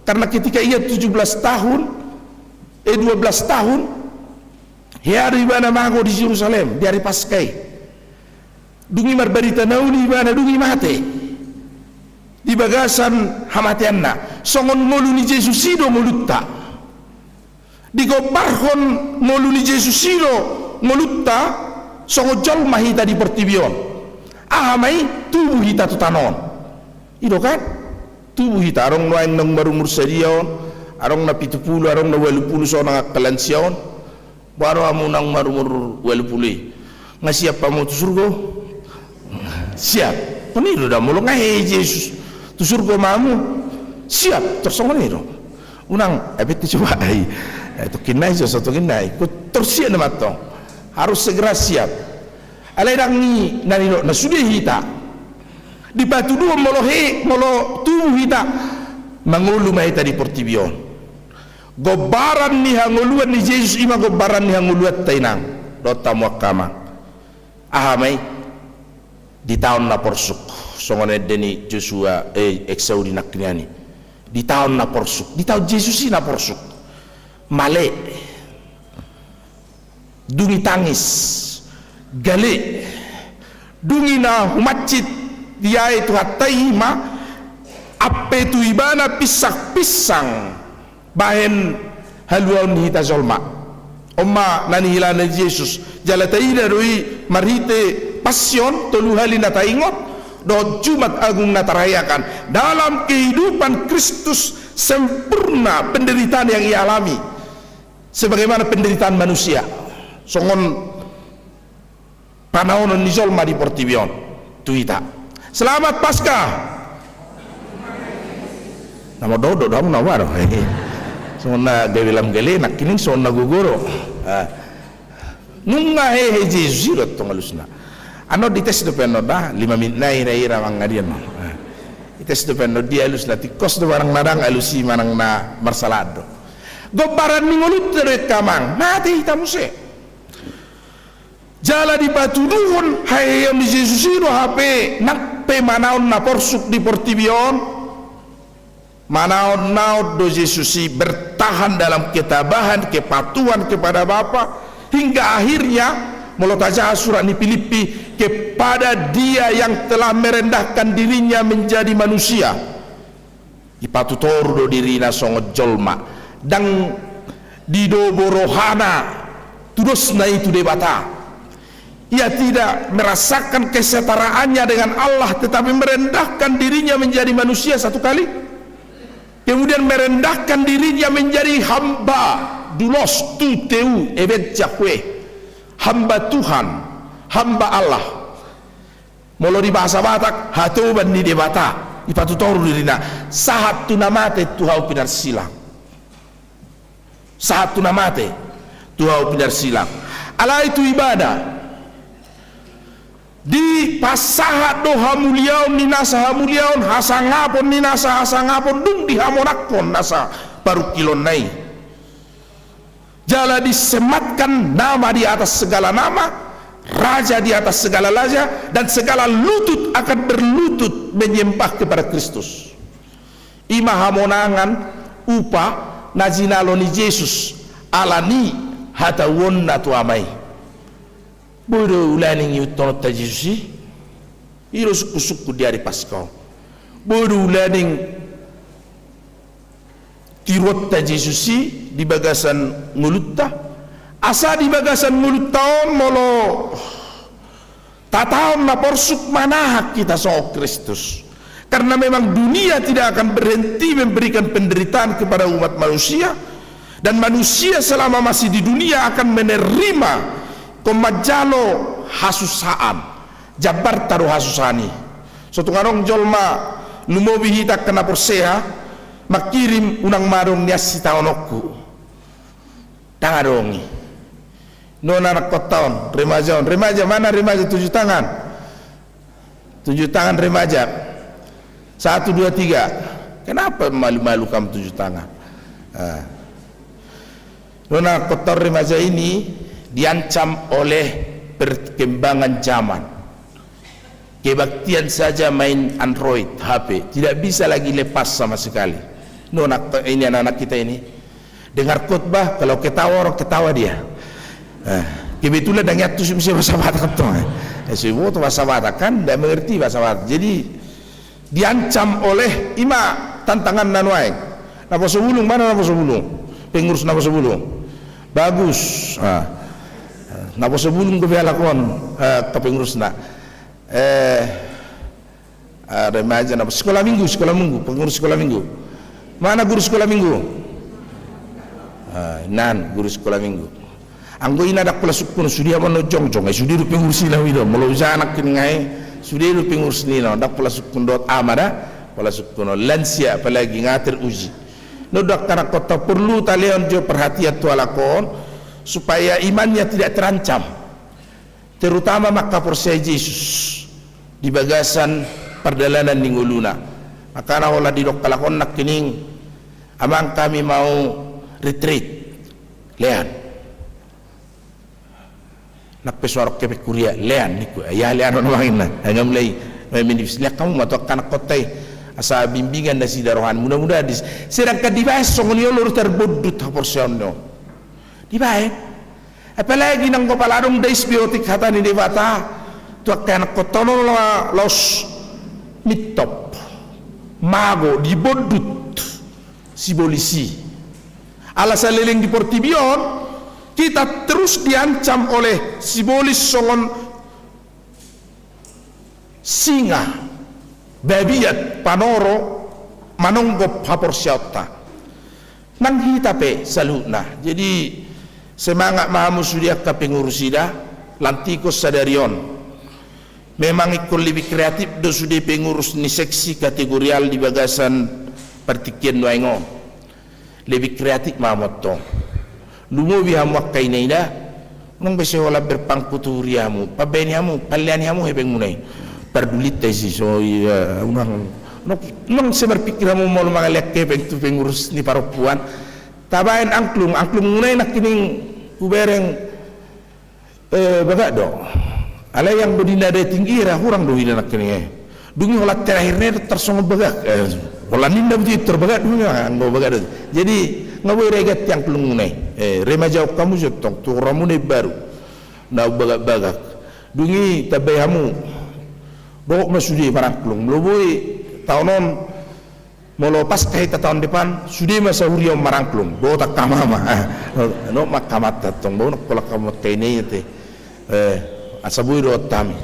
karena ketika ia 12 tahun hari bana mago di Yerusalem di hari Paskah dungi marbarita nauli bana dungi mate di bagasan hamatianna songon ngoluni Yesus sido ngolutta di gobarhon ngoluni Yesus sido ngolutta songo jolma hita di pertibion ahamai tubuh hita tutanon ido kan tubuh hita arong noain nang baru mursadion arong na 70 arong na 80 so na kalansiyon baru amunang marumur 80 nga siap pa mo tu surgo siap peniru dah mulu ngahe Yesus tu surgo mamu siap tersongon itu unang tu coba itu kinai satu kinai ku tersiap nama to harus segera siap alai dangi nani na sudah hita di batu dua molo tubuh hita mangulu mahita di portibion gobaran ni hanguluan ni Yesus ima gobaran ni hanguluat tainang dota muakama ahamai di tahun na porsuk songone deni Joshua eksaudi nakniani di tahun na porsuk di tahun Yesus na porsuk male dungi tangis gale dungi na humacit dia itu hataima ape tu ibana pisak pisang bahen haluan hita zolma omma nani hilana Yesus jalataida roi marhite passion tolu halina taingot do Jumat Agung natarayakan dalam kehidupan Kristus sempurna penderitaan yang ia alami sebagaimana penderitaan manusia songon panaonon ni zolma di portibion tuita selamat Paskah nama dodo damu nawar sona gawilam gele nak kining sona guguro nunga he Yesus rot tongalusna ano dites do penno da 5 menit nai ira mangadian dites do penno dia alus lati kos do barang nadang alusi manang na marsalado gobaran ningolut tere kamang mati hitamuse jala di batu duhun hayam di Yesus iro hape nak pe manaon na porsuk di portibion manaon-naon do Yesusi bertahan dalam ketabahan kepatuhan kepada Bapa hingga akhirnya melotaja surat di Filipi kepada dia yang telah merendahkan dirinya menjadi manusia ipatutor do dirina songo jolma dan dido borohana tudosna itu debata ia tidak merasakan kesetaraannya dengan Allah tetapi merendahkan dirinya menjadi manusia satu kali kemudian merendahkan dirinya menjadi hamba dulos tu teu evet Yahweh hamba Tuhan hamba Allah molo di bahasa Batak hatoban di debata ipatutoru dirina sahat tunamate tuhau pinar silang sahat tunamate tuhau pinar silang ala itu ibadah di pasahat do hamuliaun ni nasa hamuliaun hasangapon ni nasa hasangapon dung di hamonakpon nasa baru kilon nai jala disematkan nama di atas segala nama raja di atas segala raja dan segala lutut akan berlutut menyembah kepada Kristus ima hamonangan upa najinaloni Yesus alani hatawon natu amai bodo ulaning yuton ta Yesusi iro suku di hari Paskah bodo ulaning tirot ta Yesusi di bagasan ngulutta asa di bagasan nguluttaon molo tataon na porsuk manahak kita so Kristus karena memang dunia tidak akan berhenti memberikan penderitaan kepada umat manusia dan manusia selama masih di dunia akan menerima komajalo hasusaan jabar taruh hasusani suatu ngarong jolma lumobi hita kena porseha makirim unang marong niasi taonokku tangadongi nona anak kotaon remaja mana remaja 7 tangan remaja 1, 2, 3 kenapa malu-malu kamu 7 tangan nona kotor remaja ini diancam oleh perkembangan zaman. Kebaktian saja main Android, HP, tidak bisa lagi lepas sama sekali. Ini anak-anak kita ini dengar khotbah, kalau ketawa orang ketawa dia. Kebetulan dengan itu mesti bahasa Batak tu. Semua tu bahasa Batak kan, tidak mengerti bahasa Batak. Jadi diancam oleh ima tantangan nanuai. Napa sebulung mana napa sebulung? Pengurus napa sebulung? Bagus. Napa sebulung ke lakon ke pengurus nak. Remaja napa sekolah minggu, pengurus sekolah minggu. Mana guru sekolah minggu? Nan guru sekolah minggu. Anggo ina dak pula sukun sudia mono jongjong sudiru pengurus ila wido molo anak kini ngai sudiru pengurus nila dak pula sukun dot amada pula sukun lansia apalagi ngatir uji no dak kana kota perlu talion jo perhatian tu alakon supaya imannya tidak terancam, terutama maka percaya Yesus di bagasan perjalanan ningguluna. Maka na ola di dok kalakon nak kining amang kami mau retreat lean nak pesuarok kepek kuria lean niku ya lean ono mangin na ngam lay may minibis lek kamu matok kanak kotay asa bimbingan na si darohan mudah-mudahan sedang kadibay songon yolor terbodut haporsion no dibay apalagi nang kopaladong daisbiotik hata ni debata tu kanak kotono los mitop mago dibodut si polisi alasan leleng di Portibion kita terus diancam oleh simbolis songon singa babiat panoro manonggop hapor syauta nang hitape saluna. Jadi semangat mahamu sudia ka pengurusida lantikos sadarion memang ikut lebih kreatif do sudah pengurus ni seksi kategorial di bagasan partikian nuaingo lebih kreatif mahamotong lumo bihamu wakai naida nung bese wala berpangku turiamu pabeniamu palianiamu hebeng munai perdulit tesi so unang nung seberpikiramu mau mangalek hebeng tu pengurus ni parupuan tabain angklung munai nak kining ubereng baga do ala yang berdina dari tinggi kurang do hina nak kining dungi wala terakhirnya tersongol baga wala ninda begitu terbaga dungi anggo baga jadi ngaboy regat yang kelungunay remaja kamu jotong tu ramune baru na bagak dungi tabayamu bok masudi parang kelung loboy tahunon molo pas kahit tahun depan sudi masa huriyo marangklung bo tak kamama no makamat tatong bo nak pola kamat kay ne yete asabuy ro tami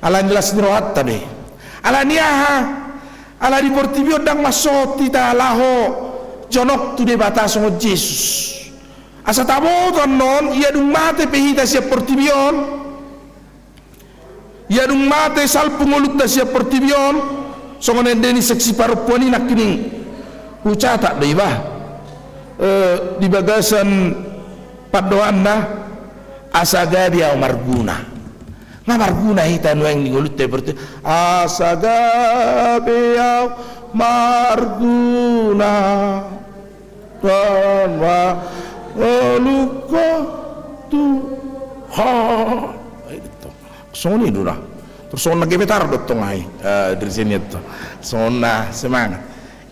ala nilas ni rohat tadi ala niya ala di Portibio dang masoti ta laho jonok tu de batasong Jesus asa taboton non ia dung mate pehita siap Portibion ia dung mate salpungulut da siap Portibion songon endeni seksi parupuani nak kini ucata dei bah di bagasan padoanna asagabi au marguna ngamarguna hita nueng ngulut te berti asagabi au marguna tanwa luka tu ha itu soni dura terus sona gebetar dotong ai dirjen itu sona semangat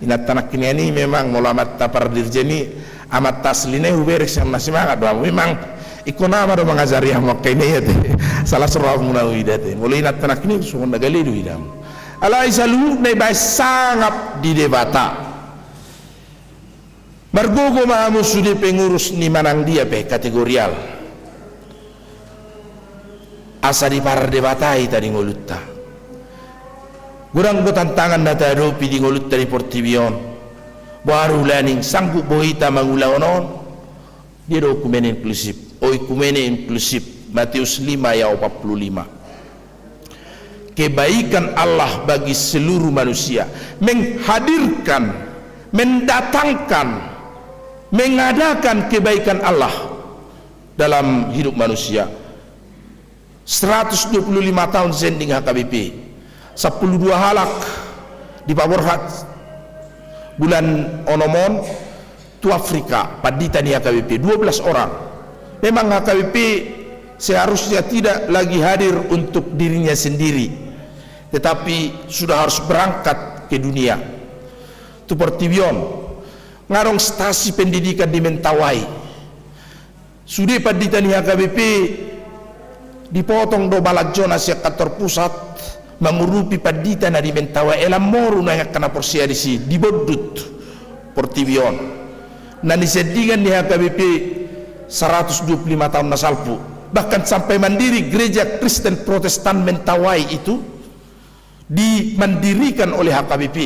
ina tanak ini memang mulamat tapar dirjeni amat tasline uberek sama semangat doa memang ikonama do mengajari yang makene ya salah surah munawidate mulai ina tanak ini sona gali du idam ala isalu ne bay sangap di debata margogo mahamu sudi pengurus ni manang dia pe kategorial asa di par debatai tadi ngolutta gurang go tantangan data ropi di ngolutta di Portibion baru laning sanggup bohita mangulaonon dia dokumen inklusif kumene inklusif Matius 5 ayat 45 kebaikan Allah bagi seluruh manusia menghadirkan mendatangkan mengadakan kebaikan Allah dalam hidup manusia 125 tahun sending HKBP 12 halak di Paborhat bulan Onomon tu Afrika padita di HKBP 12 orang memang HKBP seharusnya tidak lagi hadir untuk dirinya sendiri, tetapi sudah harus berangkat ke dunia. Tu Portibion ngarong stasi pendidikan di Mentawai. Sudah paditani HKBP dipotong do balak zona sia kantor pusat mengurupi padita na di Mentawai elam moru na kena porsia di si dibodut Portibion. Na disedikan di HKBP 125 tahun nasalpu, bahkan sampai mandiri gereja Kristen Protestan Mentawai itu dimandirikan oleh HKBP,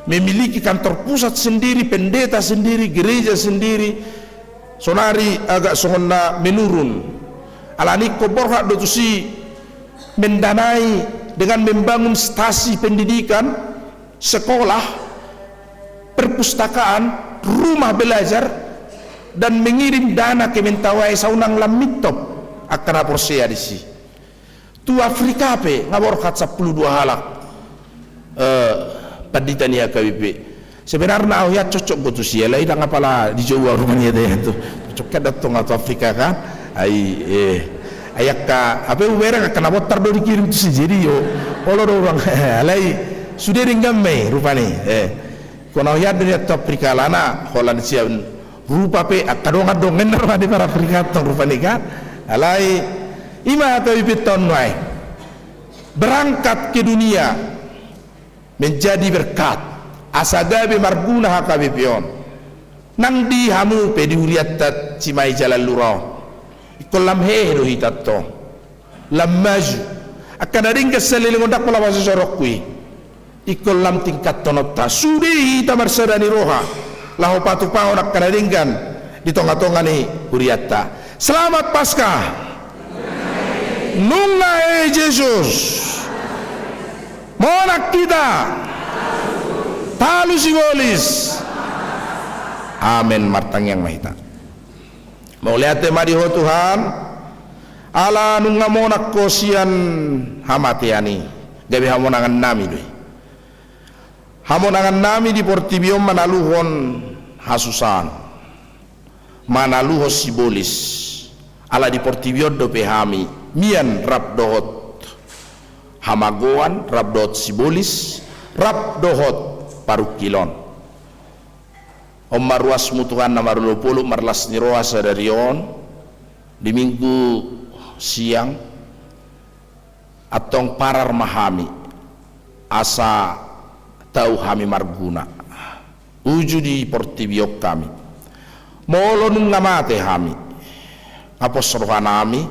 memiliki kantor pusat sendiri, pendeta sendiri, gereja sendiri. Sonari agak songona menurun alani koborha dotusi mendanai dengan membangun stasi pendidikan, sekolah, perpustakaan, rumah belajar, dan mengirim dana ke Mentawai saunang lamitop akana porsia di si. Tu Afrika pe ngabor kat 12 halak padita ni HKBP. Sebenarnya aku ya cocok gotu si lai dah ngapala di Jawa rumahnya deh tu. Cocok kada tu ngatu Afrika kan. Ayak ka apa uberang kena botar do dikirim tu si jadi yo. Polo do orang alai sudah ringgam me rupani. Kono ya dari Afrika lana Holland siap rupa pe akadong ngener di para Afrika tu rupani kan. Alai ima HKBP ton wai berangkat ke dunia menjadi berkat asagabe marguna HKBP on nang di hamu pe diuriatat cimai jalan lurau ikolam hedo hitatto lamaju akan ading keselil ngondak pola bahasa sorokui ikolam tingkat tonota sudi hita marsadani roha lahu patu pahon akan adingkan di tonga-tonga ni uriata. Selamat Paskah nunga Jesus monak kita talu sigolis amin martang yang mahita mau lihat mari ho Tuhan ala nunga monak kosian hamatiani gabi hamonangan nami doi hamonangan nami di Portibion manaluhon hasusan manaluho sibolis ala di Portibion do pehami mian rap dohot hamagoan rap dohot sibolis rap dohot parukilon Omaruas mutuhan na marulupuluk marlas niroa sadarion di minggu siang atong parar mahami asa tau hami marguna uju di Portibion kami molo nung ngamate hami apos rohanami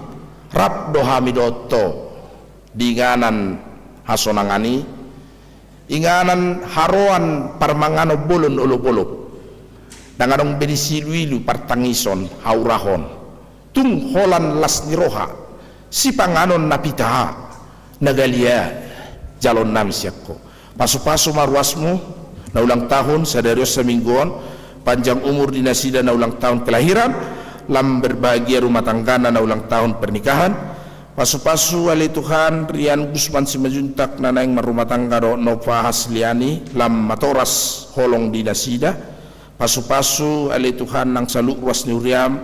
rap dohami dotto dinganan hasonangani inganan haroan parmangano bolon ulupulup danganong benisiluilu partangison haurahon tung holan las niroha si panganon napitaha nagalia jalon nami siakko pasu-pasu marwasmu na ulang tahun sadarios sa mingguan panjang umur dinasida na ulang tahun kelahiran lam berbahagia rumah tanggana na ulang tahun pernikahan pasu-pasu wali Tuhan Rian Gusman Simajuntak nanaing marumah tangga do Nova Hasliani lam matoras holong dinasida pasu-pasu wali Tuhan nang saluk ruas niuriam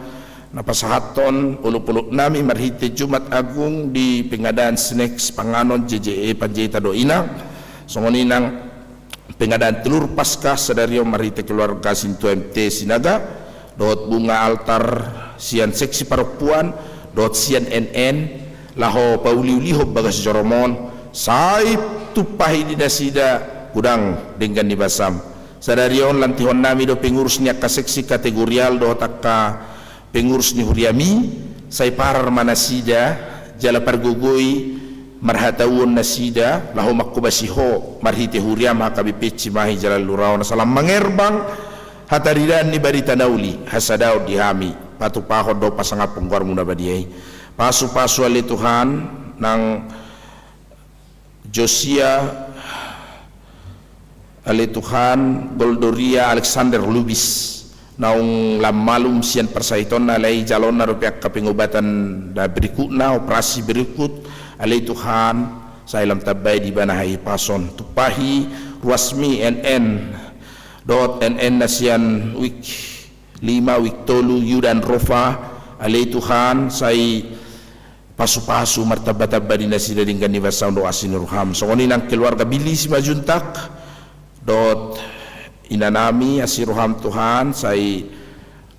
na pasahaton uluk-uluk nami marhite Jumat Agung di pengadaan snacks panganon JJE Panjaita do inang songoninang pengadaan telur Paskah sadario marhite keluarga Sintu MT Sinaga dot bunga altar sian seksi paropuan dot sian NN laho pauliuliho bagas joromon sai tupahi dinasida kudang dengan dibasam sadarion lantihon nami do pengurusnya ka seksi kategorial do takka pengurus ni huriami sai parar manasida jala pargogoi marhatawun nasida laho makubasiho marhite huriam HKBP Cimahi jalan lurau na salam mangerbang hataridan ni barita nauli hasadau dihami patu pahod do pasangat pengkuar muna badiai pasu-pasu ali Tuhan nang Josia ali Tuhan Goldoria Alexander Lubis naung lamalum sian persaiton na lay jalon na rupiak kapingobatan da berikutna operasi berikut ali Tuhan sa ilam tabay di banahay pason tupahi ruasmi NN dot NN nasian week 5 week tolu yudan rofa Alay Tuhan say pasu-pasu martabat-tabat di nasida dengan niwasang doa sinurham. So nang keluarga bilis majuntak dot inanami asiruham Tuhan say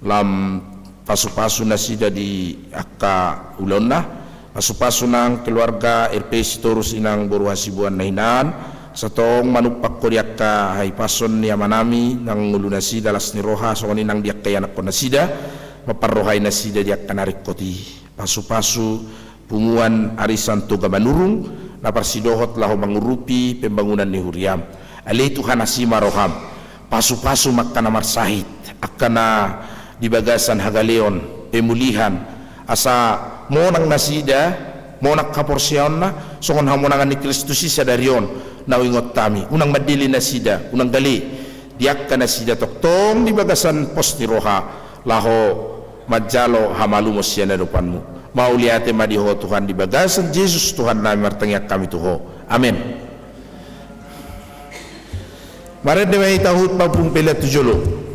lam pasu-pasu nasida di akka ulonna pasu-pasu nang keluarga RP Sitorus inang boru hasibuan nahinan satong manupak ko diak ka hay pason ni amanami nang ulu nasida las ni roha so nang diak kay anak ko nasida maparrohay nasida diak kanarik koti pasu-pasu punguan arisan tuga manurung na parsidohot lahu mangurupi pembangunan ni Huriam. Alay Tuhan asima roham pasu-pasu makana marsahit akana di bagasan hagaleon pemulihan asa monang nasida monak kaporsyaon na songon hamonangan ni Kristus isa darion nawingot tami unang madili nasida unang gali diak ka nasida toktong di bagasan pos ni roha laho majalo hamalumos yan na depanmu mauliate madiho Tuhan di bagasan Yesus Tuhan nami martengyak kami tuho amin. Mari demai tahut papung pelat tujolo.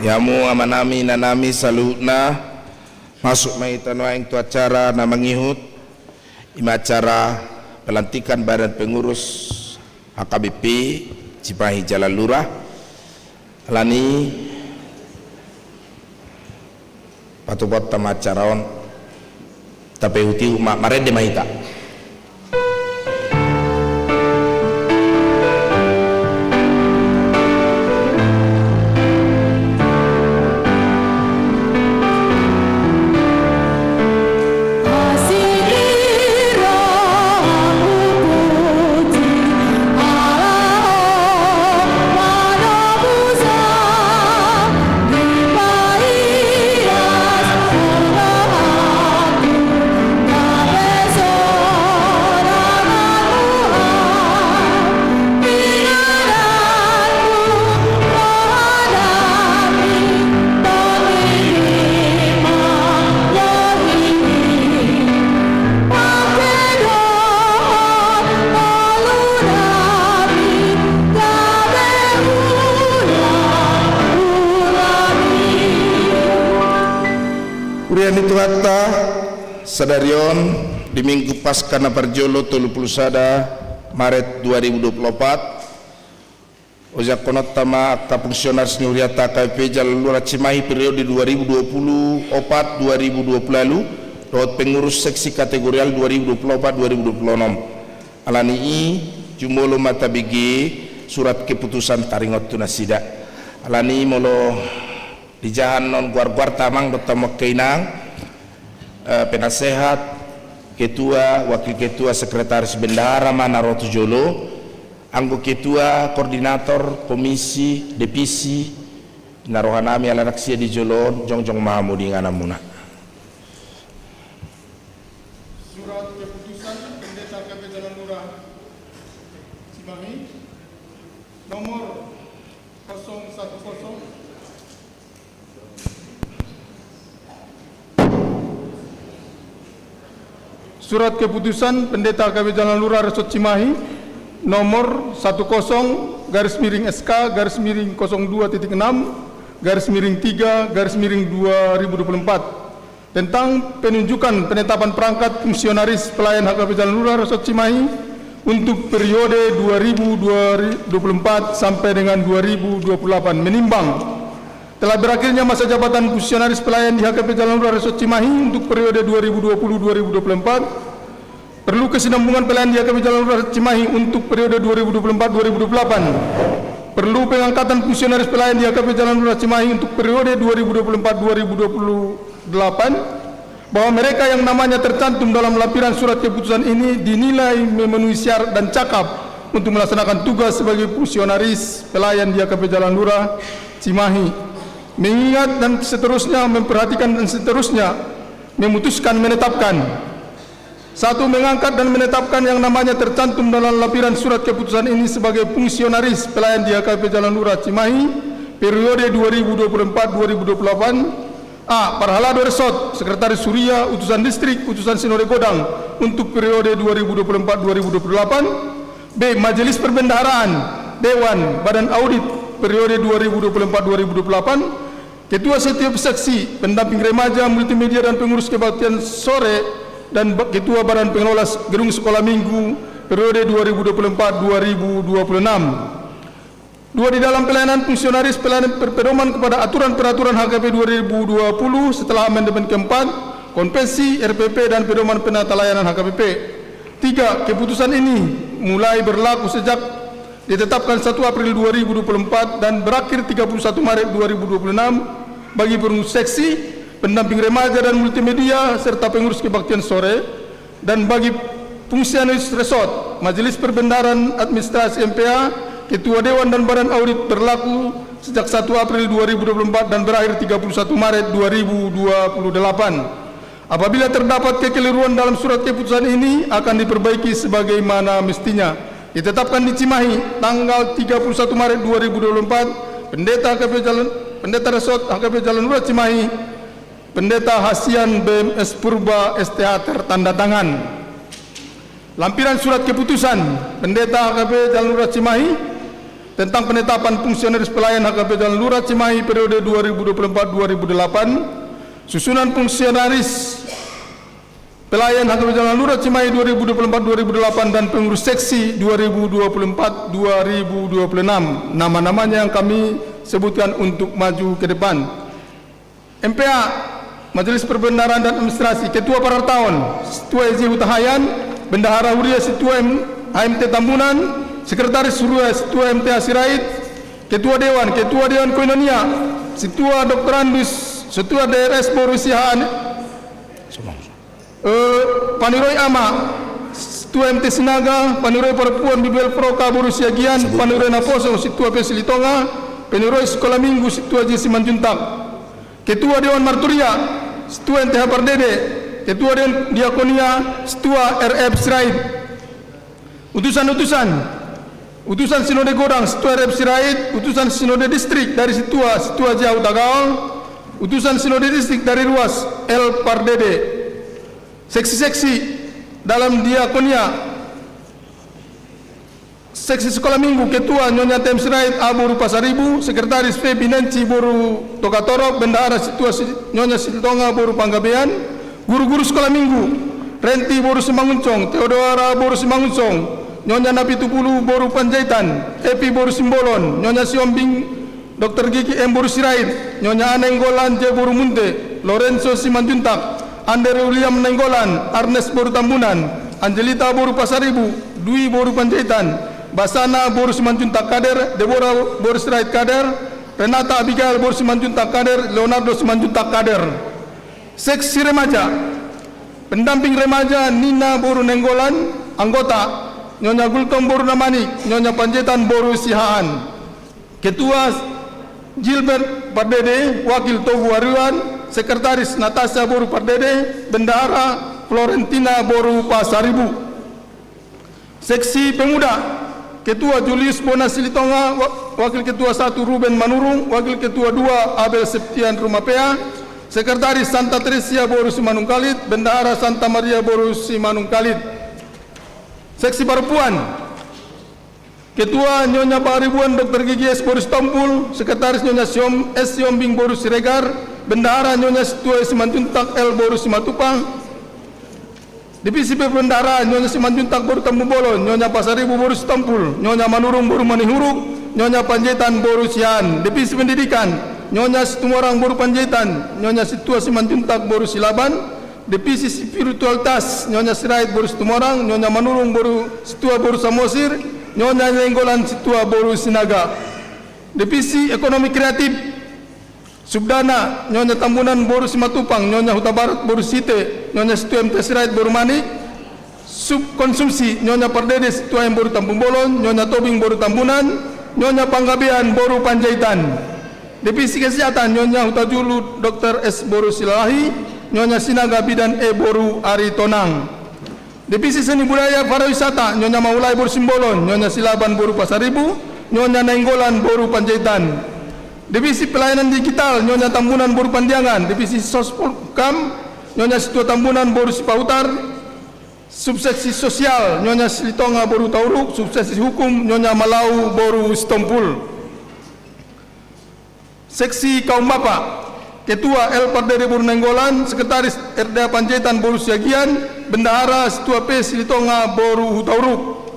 Yamu amanami nanami salutna masuk maitano yang tu acara na mangihut ima acara pelantikan badan pengurus HKBP Cimahi Jalan Lurah alani patupot tama acaraon tapi huti umak marede mahita. Urian itu hatta sadarion di minggu pasca Naparjolo 31 Maret 2024 ojak konot tama ka fungsionaris nyuriata KP Jalan Lurah Cimahi periode 2024-2020 lalu lewat pengurus seksi kategorial 2024-2026 alani i jumolo mata bigi surat keputusan taringot tunasida alani molo di jahan non guar-guar tamang dotamo keinang penasehat ketua wakil ketua sekretaris bendahara Manarotu Jolo anggo ketua koordinator komisi divisi narohanami ala raksia di Jolo jongjong mahamudi nganamuna. Surat keputusan pendeta KP Jalan Lurah Cimahi nomor 010 Surat keputusan pendeta KP Jalan Lurah Resort Cimahi nomor 10-02-02.6/3/2024 tentang penunjukan penetapan perangkat fungsionaris pelayan HKP Jalan Lurah Resort Cimahi untuk periode 2024 sampai dengan 2028 menimbang telah berakhirnya masa jabatan fungsionaris pelayan di HKP Jalan Lurah Resort Cimahi untuk periode 2020-2024 perlu kesinambungan pelayan di HKP Jalan Lurah Cimahi untuk periode 2024-2028 perlu pengangkatan fungsionaris pelayan di HKP Jalan Lurah Cimahi untuk periode 2024-2028 bahwa mereka yang namanya tercantum dalam lampiran surat keputusan ini dinilai memenuhi syarat dan cakap untuk melaksanakan tugas sebagai fungsionaris pelayan di HKP Jalan Lurah Cimahi. Mengingat dan seterusnya, memperhatikan dan seterusnya, memutuskan, menetapkan. Satu, mengangkat dan menetapkan yang namanya tercantum dalam lampiran surat keputusan ini sebagai fungsionaris pelayan di HKP Jalan Lurah Cimahi periode 2024-2028. A. Parhalado Resort, Sekretaris Surya, Utusan Distrik, Utusan Sinode Godang untuk periode 2024-2028. B. Majelis Perbendaharaan Dewan Badan Audit periode 2024-2028. Ketua setiap seksi, pendamping remaja, multimedia dan pengurus kebaktian sore dan ketua badan pengelola gedung sekolah minggu periode 2024-2026. Dua, di dalam pelayanan fungsionaris pelayanan berpedoman kepada aturan-peraturan HKP 2020 setelah amandemen keempat, konvensi, RPP dan pedoman penata layanan HKBP. Tiga, keputusan ini mulai berlaku sejak ditetapkan 1 April 2024 dan berakhir 31 Maret 2026 bagi pengurus seksi, pendamping remaja dan multimedia serta pengurus kebaktian sore, dan bagi fungsionaris resort, majelis perbendaharaan administrasi MPA, ketua dewan dan badan audit berlaku sejak 1 April 2024 dan berakhir 31 Maret 2028. Apabila terdapat kekeliruan dalam surat keputusan ini akan diperbaiki sebagaimana mestinya. Ditetapkan di Cimahi tanggal 31 Maret 2024 pendeta resort HKP Jalan Lurah Cimahi Pendeta Hasian BMS Purba STH tertanda tangan. Lampiran surat keputusan pendeta HKP Jalan Lurah Cimahi tentang penetapan fungsionaris pelayan HKP Jalan Lurah Cimahi periode 2024-2028, susunan fungsionaris pelayan HKP Jalan Lurah Cimahi 2024-2028 dan pengurus seksi 2024-2026. Nama-namanya yang kami sebutkan untuk maju ke depan. MPA Majelis Perbendaharaan dan Administrasi, Ketua Parartaon Situa Ezi Hutahayan, Bendahara Huria Situa HMT Tambunan, Sekretaris Huria Situa MT Sirait, Ketua Dewan Koinonia Situa Dr. Andus, Situa DRS Borusihaan, Paniroy Ama Situa MT Sinaga, Paniroy Perempuan Bibel Proka Borusiagian, Paniroy Naposo Situa Pesilitonga, Paniroy Sekolah Minggu Situa Jesi Manjuntak, Ketua Dewan Marturia Situa NTH Pardede, Ketua Dewan Diakonia Situa RF Sirait. Utusan Sinode Godang Situa RF Sirait, utusan Sinode Distrik dari Situa Jauh Tagaol, utusan Sinode Distrik dari Ruas L Pardede. Seksi-seksi dalam Diakonia, Seksi Sekolah Minggu, Ketua Nyonya Tem Sirait A Boru Pasaribu, Sekretaris V Binenci Boru Tokatorok, Bendahara Situa Nyonya Siltonga Boru Panggabean. Guru-guru Sekolah Minggu, Renti Boru Simanguncong, Teodora Boru Simanguncong, Nyonya Napi Tupulu Boru Panjaitan, Epi Boru Simbolon, Nyonya Siombing Dr. Gigi M Boru Sirait, Nyonya Anenggolan J Boru Munte, Lorenzo Simanjuntak, Andere William Nenggolan, Arnes Boru Tambunan, Angelita Boru Pasaribu, Dwi Boru Panjaitan, Basana Boru Simanjuntak Kader, Deborah Boru Sirait Kader, Renata Abigail Boru Simanjuntak Kader, Leonardo Simanjuntak Kader. Seksi Remaja, pendamping remaja Nina Boru Nenggolan, anggota Nyonya Gultom Boru Namanik, Nyonya Panjaitan Boru Sihaan. Ketua Gilbert Pardede, Wakil Togu Ariwan, Sekretaris Natasha Boru Pardede, Bendahara Florentina Boru Pasaribu. Seksi Pemuda, Ketua Julius Bona Silitonga, Wakil Ketua 1 Ruben Manurung, Wakil Ketua 2 Abel Septian Rumapea, Sekretaris Santa Teresia Boru Simanungkalit, Bendahara Santa Maria Boru Simanungkalit. Seksi Perempuan, Ketua Nyonya Paribuan Dr. Gigi S. Boru Stompul, Sekretaris Nyonya S. Siombing Boru Siregar, Bendahara Nyonya Situa Simanjuntak L. Boru Simatupang. Divisi Bendahara Nyonya Simanjuntak Boru Tambubolon, Nyonya Pasaribu Boru Stompul, Nyonya Manurung Boru Manihuruk, Nyonya Panjaitan Boru Sian. Divisi Pendidikan Nyonya Situmorang Boru Panjaitan, Nyonya Situa Simanjuntak Boru Silaban. Divisi Spiritualitas Nyonya Sirait Boru Situmorang, Nyonya Manurung Boru Situa Boru Samosir, Nyonya Nenggolan Situa Boru Sinaga. Divisi Ekonomi Kreatif Subdana Nyonya Tambunan Boru Simatupang, Nyonya Huta Barat Boru Site, Nyonya Situa MT Sirait Boru Manik. Subkonsumsi Nyonya Pardede Situa M Boru Tambubolon, Nyonya Tobing Boru Tambunan, Nyonya Panggabean Boru Panjaitan. Divisi Kesehatan Nyonya Huta Julu Dr. S Boru Silalahi, Nyonya Sinaga Bidan E Boru Aritonang. Divisi Seni Budaya Pariwisata Nyonya Maulai Boru Simbolon, Nyonya Silaban Boru Pasaribu, Nyonya Nenggolan Boru Panjaitan. Divisi Pelayanan Digital Nyonya Tambunan Boru Pandiangan. Divisi Sospolkam Nyonya Situa Tambunan Boru Sipautar. Subseksi Sosial Nyonya Silitonga Boru Tauruk. Subseksi Hukum Nyonya Malau Boru Stompul. Seksi Kaum Bapak, Ketua L Pardede Boru Nenggolan, Sekretaris RDA Panjaitan Boru Siagian, Bendahara Situa P Silitonga Boru Hutauruk.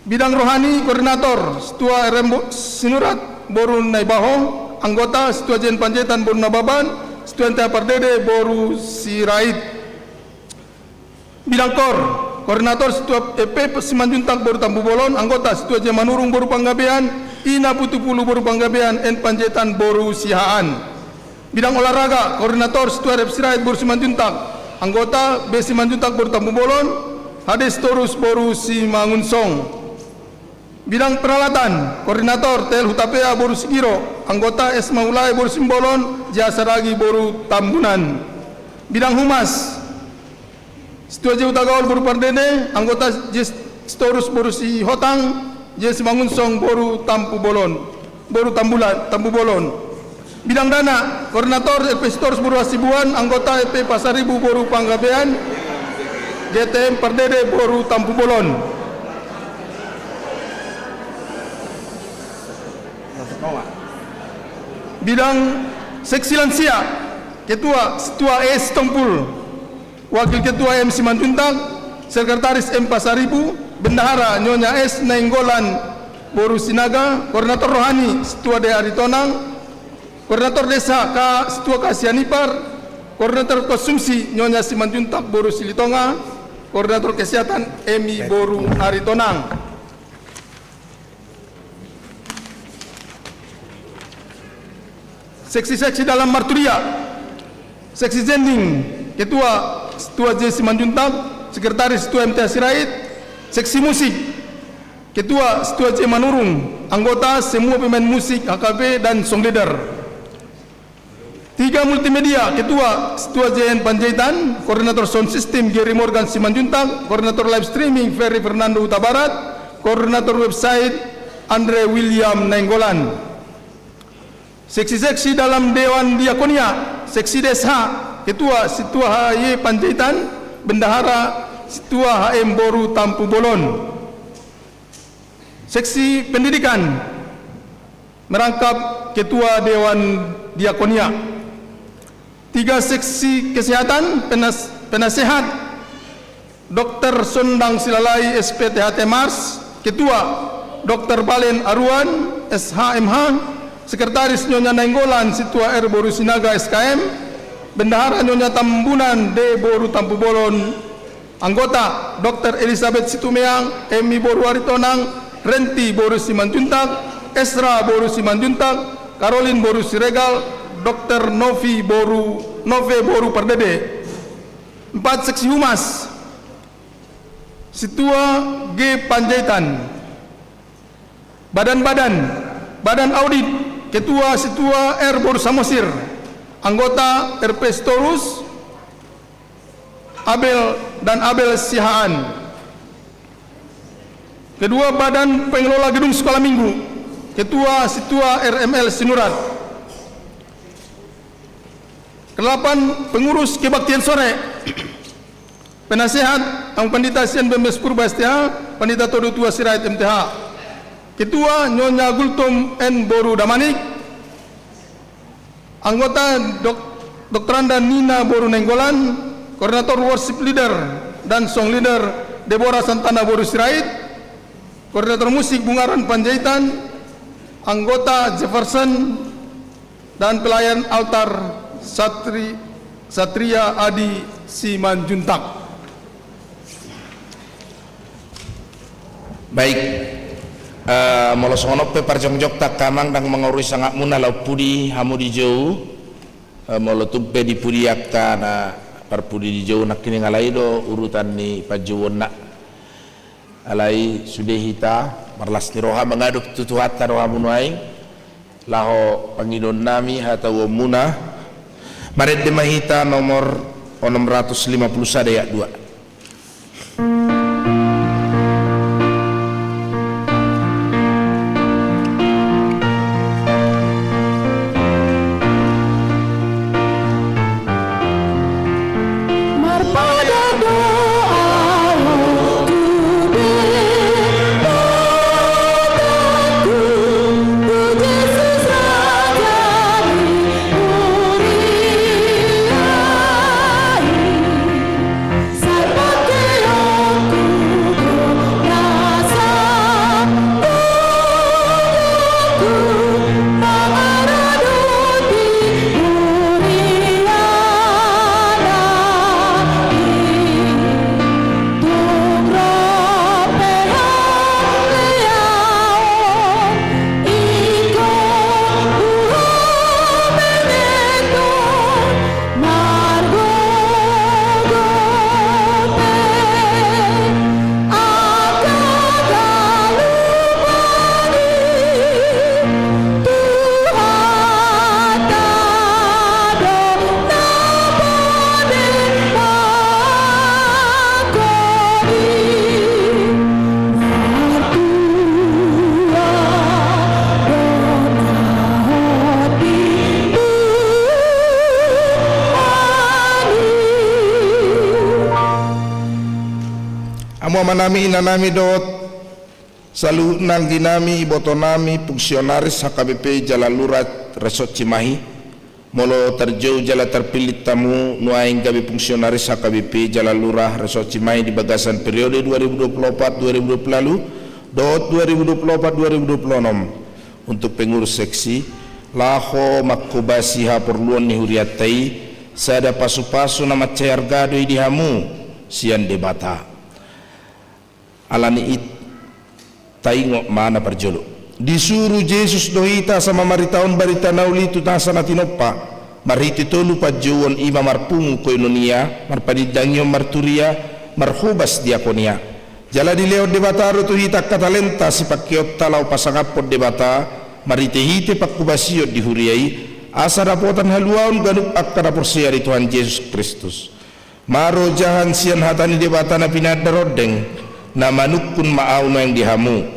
Bidang Rohani Koordinator Situa RM Sinurat Boru Naibahong, anggota Situa Jen Panjaitan Boru Nababan, Situa NTA Pardede Boru Sirait. Bidang Kor Koordinator Situa EP Simanjuntak Boru Tambubolon, anggota Situa Jen Manurung Boru Panggabean, Ina Putupulu Boru Panggabean, N Panjaitan Boru Sihaan. Bidang Olahraga Koordinator Situa RF Sirait Boru Simanjuntak, anggota B Simanjuntak Boru Tambubolon, Hades Torus Boru Simangunsong. Bidang Peralatan Koordinator TL Hutapea Boru Sigiro, anggota S Maulai Boru Simbolon, Jasaragi Boru Tambunan. Bidang Humas Situa Jauh Tagaol Boru Pardede, anggota J Torus Boru Sihotang, J Simangunsong Boru Tambubolon. Bidang Dana Koordinator EP Stores Boru Hasibuan, anggota EP Pasaribu Boru Panggabean, GTM Pardede Boru Tampubolon. bidang seksi lansia, Ketua S. Tongpul, Wakil Ketua M. Simanjuntak, Sekretaris M. Pasaribu, Bendahara Nyonya S. Nainggolan Boru Sinaga, Koordinator Rohani Setua D. Aritonang, Koordinator Desa Setua Kasianipar, Koordinator Konsumsi Nyonya Simanjuntak Boru Silitonga, Koordinator Kesehatan Emi Boru Aritonang. Seksi-seksi dalam marturia, seksi zending, Ketua Setua J. Simanjuntak, Sekretaris Setua MTA Sirait, seksi musik, Ketua Setua J. Manurung, anggota semua pemain musik HKB dan song leader. 3 multimedia, Ketua Setua JN Panjaitan, Koordinator Sound System Gary Morgan Simanjuntak, Koordinator Live Streaming Ferry Fernando Huta Barat, Koordinator Website Andre William Nainggolan. Seksi-seksi dalam Dewan Diakonia, seksi Desa, Ketua Setua HY Panjaitan, Bendahara Setua HM Boru Tampu Bolon. Seksi Pendidikan, merangkap Ketua Dewan Diakonia. 3 seksi Kesehatan, Penasehat Dr. Sondang Silalai SPTHT Mars, Ketua Dr. Balen Aruan SHMH, Sekretaris Nyonya Nainggolan Setua R. Boru Sinaga SKM, Bendahara Nyonya Tambunan D. Boru Tampu Bolon, anggota Dr. Elizabeth Situmeang, Emi Boru Aritonang, Renti Boru Simanjuntak, Esra Boru Simanjuntak, Caroline Boru Siregal, Dr. Nove Boru Pardede. 4 seksi humas, Setua G. Panjaitan, Badan Audit, Ketua Setua R. Boru Samosir, anggota RP Storus, Abel Sihaan. Kedua, Badan Pengelola Gedung Sekolah Minggu, Ketua Setua RML Sinurat. 8 pengurus kebaktian sore, Penasehat Ang Pandita Sian Bembes Purba STH, Pandita Todo Tua Sirait MTH. Ketua Nyonya Gultom N. Boru Damanik, anggota Dokteranda Nina Boru Nainggolan, Koordinator Worship Leader dan Song Leader Deborah Santana Boru Sirait, Koordinator Musik Bungaran Panjaitan, anggota Jefferson dan pelayan altar Satria Adi Simanjuntak. Baik, molosonop pe parjongjok tak kamang dang mengurus sangat muna lau pudi hamu di jauh, molotub pe di pudi yakta na parpudi di jauh nak kini ngalai do urutan ni pajuwon nak alai sudehita marlas ni roha mengaduk tutuhat ta roha munuaing laho pangidon nami hatau muna maret de mahita nomor 650 sadaya 2. Manami inanami dot Saluhut nang ginami ibotonami fungsionaris HKBP Jalalurat Resort Cimahi molo terjauh jala terpilih tamu nuaing gabi fungsionaris HKBP Jalalurah Resort Cimahi di bagasan periode 2024-2020 lalu dot 2024-2026 untuk pengurus seksi laho makubasi ha perluan ni huriatai sada pasu-pasu nama cair gado di hamu sian debata alani it taingok mana perjolo disuruh Yesus dohita sama maritaon barita nauli tu tasana tinopa mariti tolu pajuan ima marpungu ko inonia marpadidangyo marturia marhubas diakonia jala di leo debataro tu hita katalenta si pakiot talau pasangapot debata marite hite pakubasio di huriai asa rapotan haluaun ganup akkada porsiari Tuhan Yesus Kristus maro jahan sian hatani debata na pinadarodeng na manukun maauno yang dihamu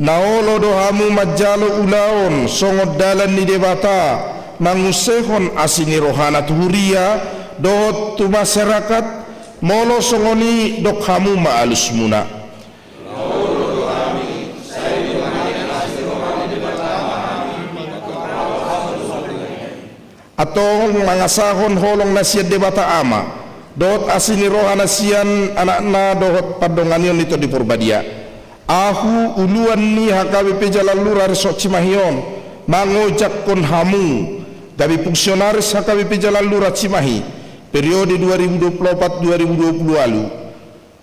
naolo dohamu majalo ulaon songod dalan ni debata nangusehon asini rohana tuhuria dohot tu masyarakat molo songoni dok hamu maalus muna atau mangasahon holong nasiat debata ama dohot asini rohana sian anak-anak dohot padonganion itu di Purbadia ahu uluan ni HKBP Jalalurah Resort Cimahion mangojak kon hamu gabi fungsionaris HKBP Jalalurah Cimahi periode 2024-2020 lalu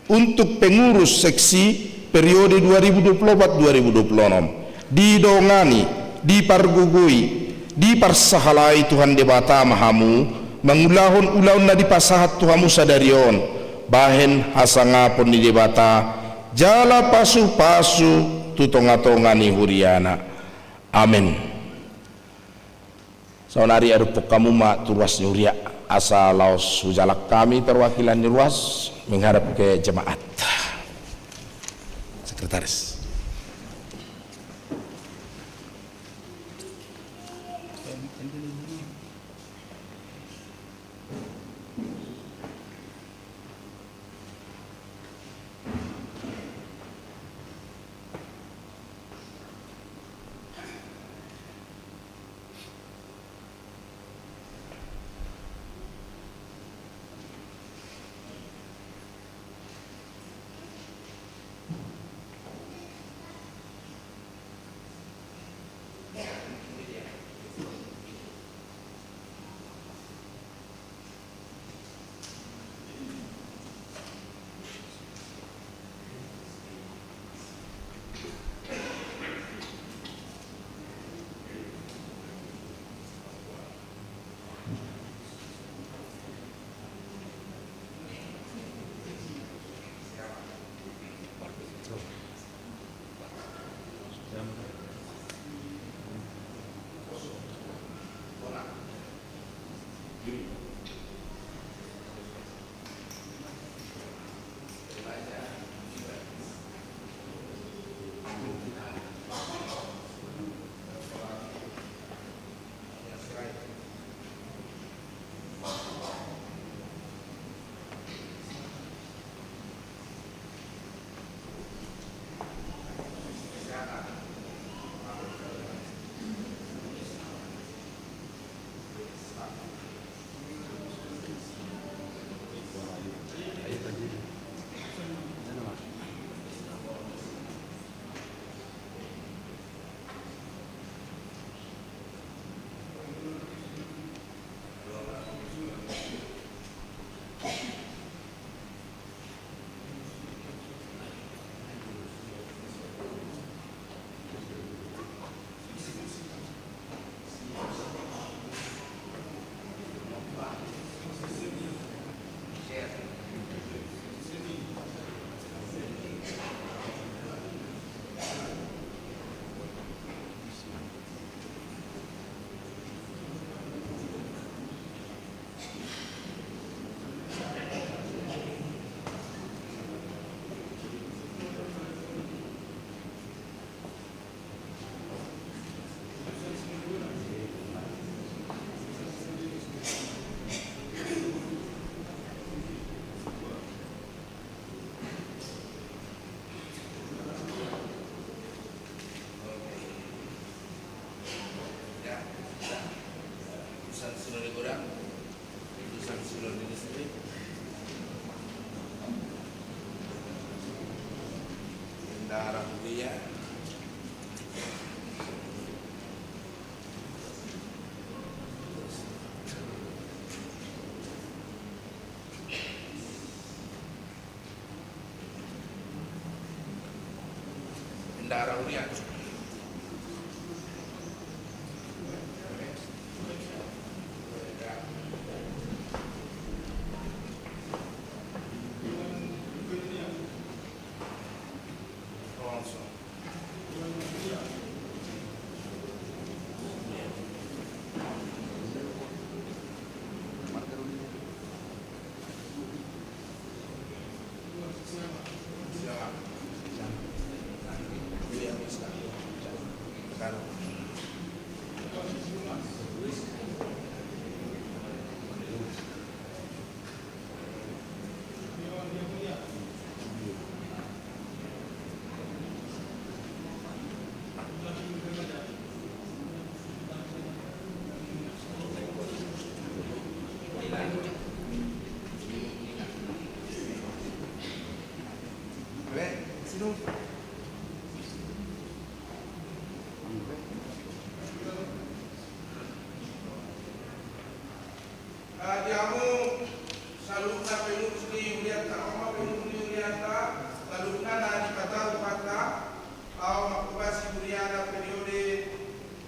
untuk pengurus seksi periode 2024-2026 didongani dipargugui diparsahalai Tuhan debata mahamu mangulahon ulaun na dipasahat Tuhamu sadarion bahen hasangapon di debata jala pasu-pasu tutonga-tongani huriana amin saunari arupok kamu ma turuas huria asa laos hujalak kami perwakilan di ruas mengharap ke jemaat sekretaris Bendara Hurian. Diamu saluna pengurus di Uriata, Oma pengurus di Uriata, saluna nadi kata upata, au makubasi Uriana periode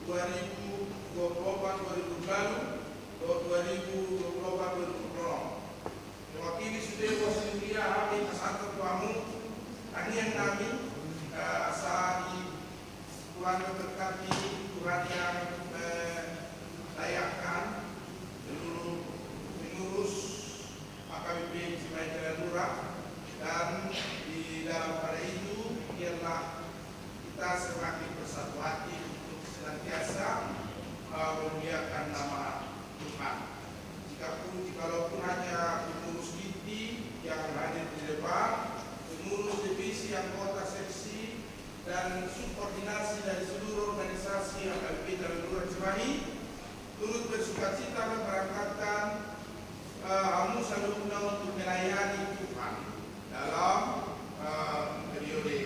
2024-2020 2024-2020. Mewakili sudah posisi Uria kami kesatu tuamu, ani yang kami saat Tuhan memberkati, Tuhan yang layakkan seluruh pengurus AKBP Cimahi Jalan Lurah, dan di dalam pada itu biarlah kita semakin bersatu hati untuk senantiasa memuliakan nama Tuhan. Jikalaupun hanya pengurus inti yang hadir di depan, pengurus divisi, anggota seksi, dan subordinasi dari seluruh organisasi AKBP Jalan Lurah Cimahi turut bersukacita memberangkatkan Amu Saluna untuk melayani Tuhan dalam periode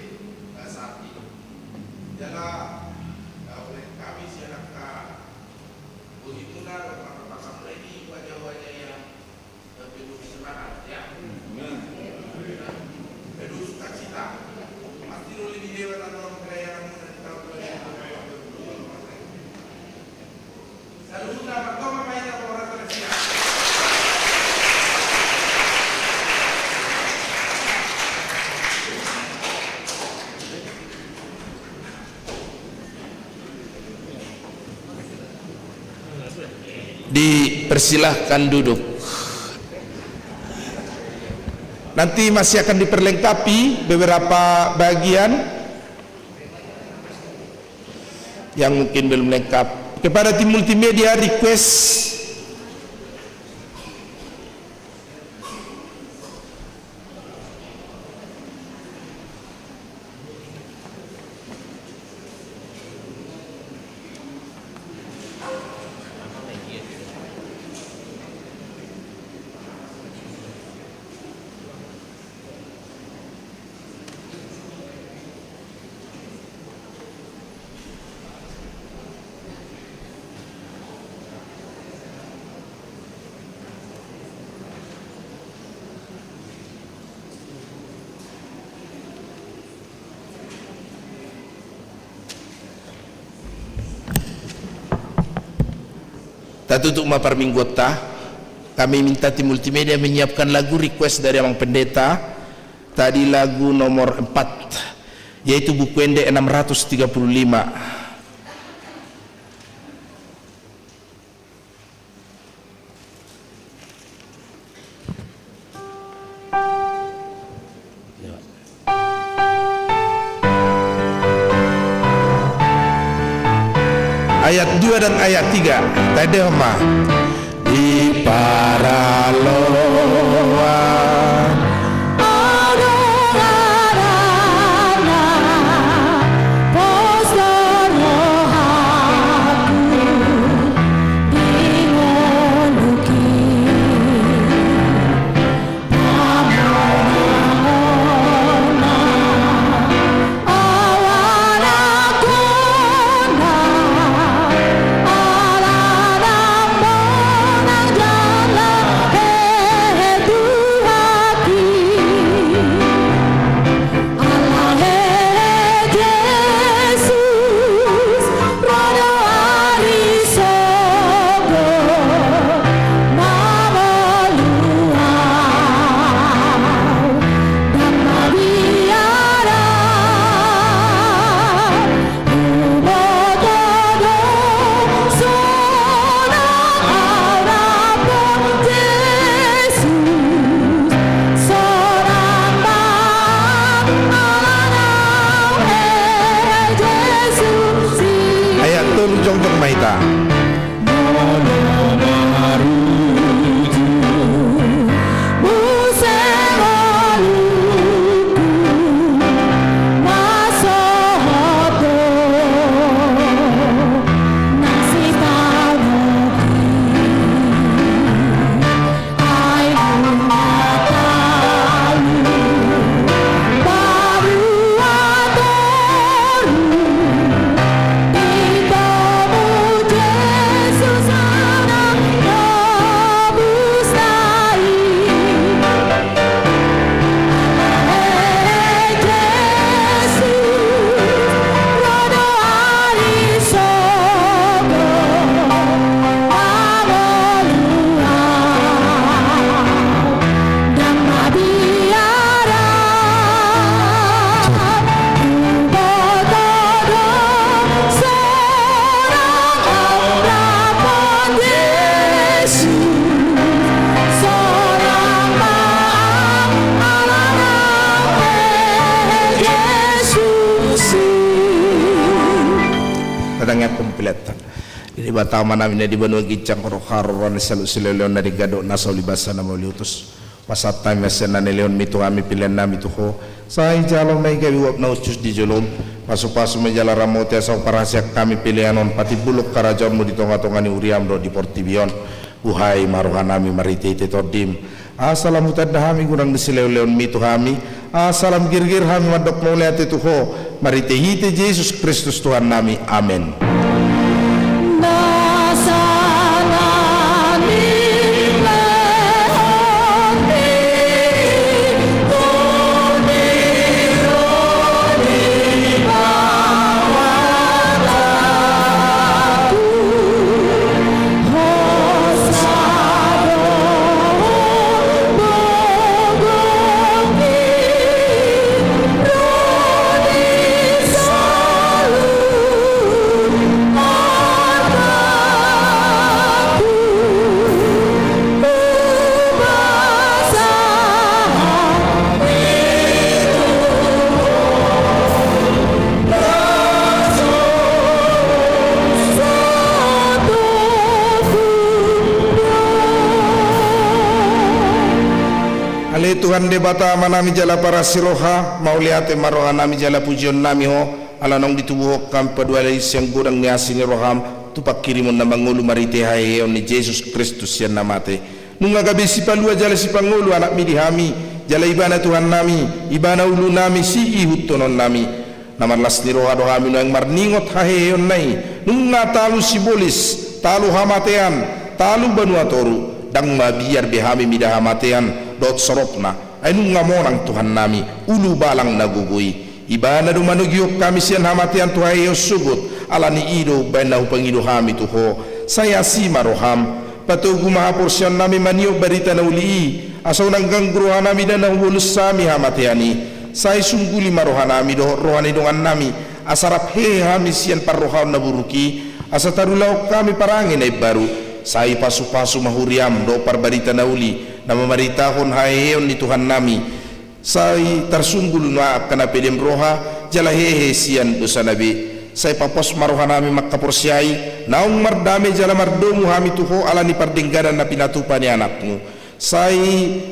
saat ini. Adalah oleh kami silakan Budi Muna, Bapak Samredi, wajah-wajah yang penuh semangat, ya, penuh sukacita. Mati nuli di dewa dan orang kelayaran dan tahun 2020. Saluna pertama mainnya orang tersiap. Dipersilahkan duduk. Nanti masih akan diperlengkapi beberapa bagian yang mungkin belum lengkap. Kepada tim multimedia request untuk maparminggota, kami minta tim multimedia menyiapkan lagu request dari Abang Pendeta. Tadi lagu nomor 4, yaitu buku Ende 635. Ayat 2 dan ayat 3 tadi Oma di paraloa Tuhan kompletan. Ini batama namin na di banua gicang karo-karo na selu-selu na di gado na sa ulibasa na mauliutos. Pasat tayo na leon mito kami pilihan namin ito ko. Sa jalong na ikawiwap na usus di jolom. Paso-paso may jala ramote sa parasyak kami pilihanon. Pati bulok karajon mo dito nga tonga ni Uriam do di Portibion. Uhay maruhan namin maritete tordim. Asalam utad na kami kurang leon mito kami. Asalam girgir kami madok mo ulit ito ko. Maritehite Jesus Kristus Tuhan nami. Amen. Tuhan debata manami jala para siroha mauliate maroha nami jala pujion nami ho ala nong ditubuh kam padua yang gudang ni asini roham tupak kirimun na mangulu marite hae ni Jesus Kristus yan namate nunga gabi si palua jala si pangulu anak mi dihami jala ibana Tuhan nami ibana ulu nami si ihutonon nami namarlas ni roha doha mi yang marningot hae yon nai nunga talu sibolis talu hamatean talu banua toru dang mabiar behami midah hamatean dot soropna ay nung ngamonang Tuhan nami ulu balang nagugui ibana dumanugyok kami siyan hamatian tuhay sugot ala ni ido bayan na upang ido hami tuho saya si maroham patuh gumahapor siyan nami maniyo barita na uli asaw nang ganggruhan nami na nahulus sami hamatiani say sungguli marohan nami do rohan idongan nami asarap hami siyan parrohan na buruki asa tarulaw kami parangin ay baru say pasu-pasu mahuriam do parbarita na uli na mamaritahon haeon ni Tuhan nami say tersunggul na kana pedem roha jala hehe sian dosa nabi say papos maroha nami makkaporsyai naung mardame jala mardomu hami tuho ala ni pardenggaran na pinatupa ni anakmu say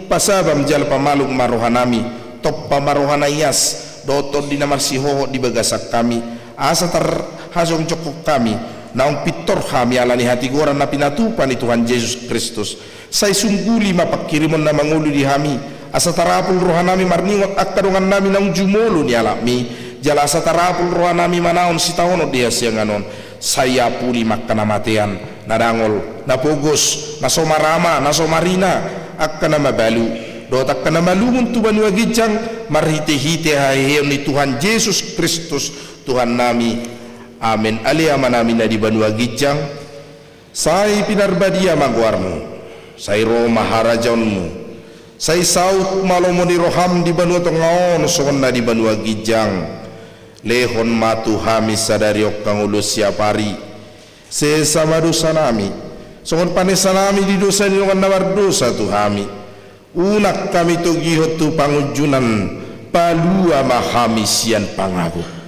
pasabam jala pamalung maroha nami top pamaroha na iyas doton di namarsihoho di bagasak kami asa terhasong cokok kami naung pitor kami ala ni hati goran na pinatupa ni Tuhan Yesus Kristus say sungguli mapagkirimon na mangulu di hami asa tarapul rohan nami marningot at kadungan nami ng jumolo ni alami jala asa tarapul rohan nami manaon si taono diya siya nganon saya puli makkanamatian nadangol napugos nasomarama nasomarina akka na mabalu dot akka na malungon tuban wagidjang marhite-hite haheon ni Tuhan Yesus Kristus Tuhan nami. Amen. Aliyama namin na di banua gijang say pinarbadia magwarmo say Roma harajonmu say saut malomo ni roham di banua tongaon soon na di banua gijang lehon matu hami sadariok kang ulus siapari se sama dosa nami soon panesa nami di dosa ni nongan nawar dosa tu hami unak kami to gihot tu pangujunan palua mahami sian pangabu.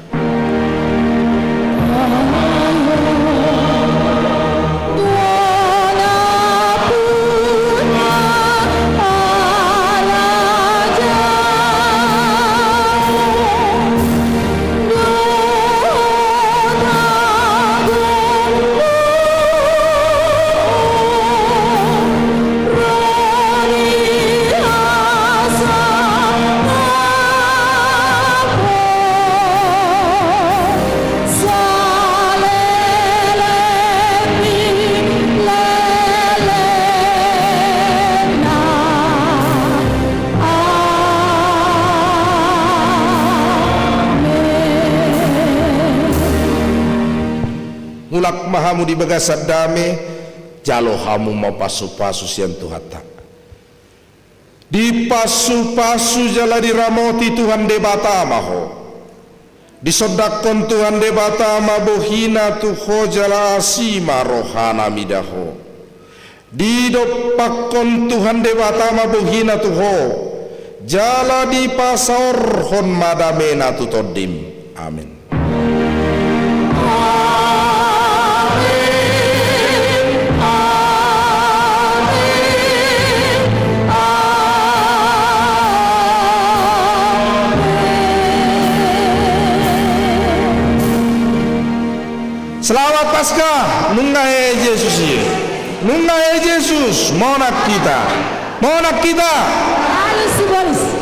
Mulak mahamu di bagasad dame jalo hamu mau pasu-pasu sian tuhata di pasu-pasu jala di ramoti Tuhan debata maho di sodakon Tuhan debata mabohina tuho jala asima rohana midaho di dopakon Tuhan debata mabohina tuho jala di pasor hon madamena tutodim. Amin. Paskah nunga Yesus ye. Nunga Yesus monak kita. Monak kita. Ali si Boris.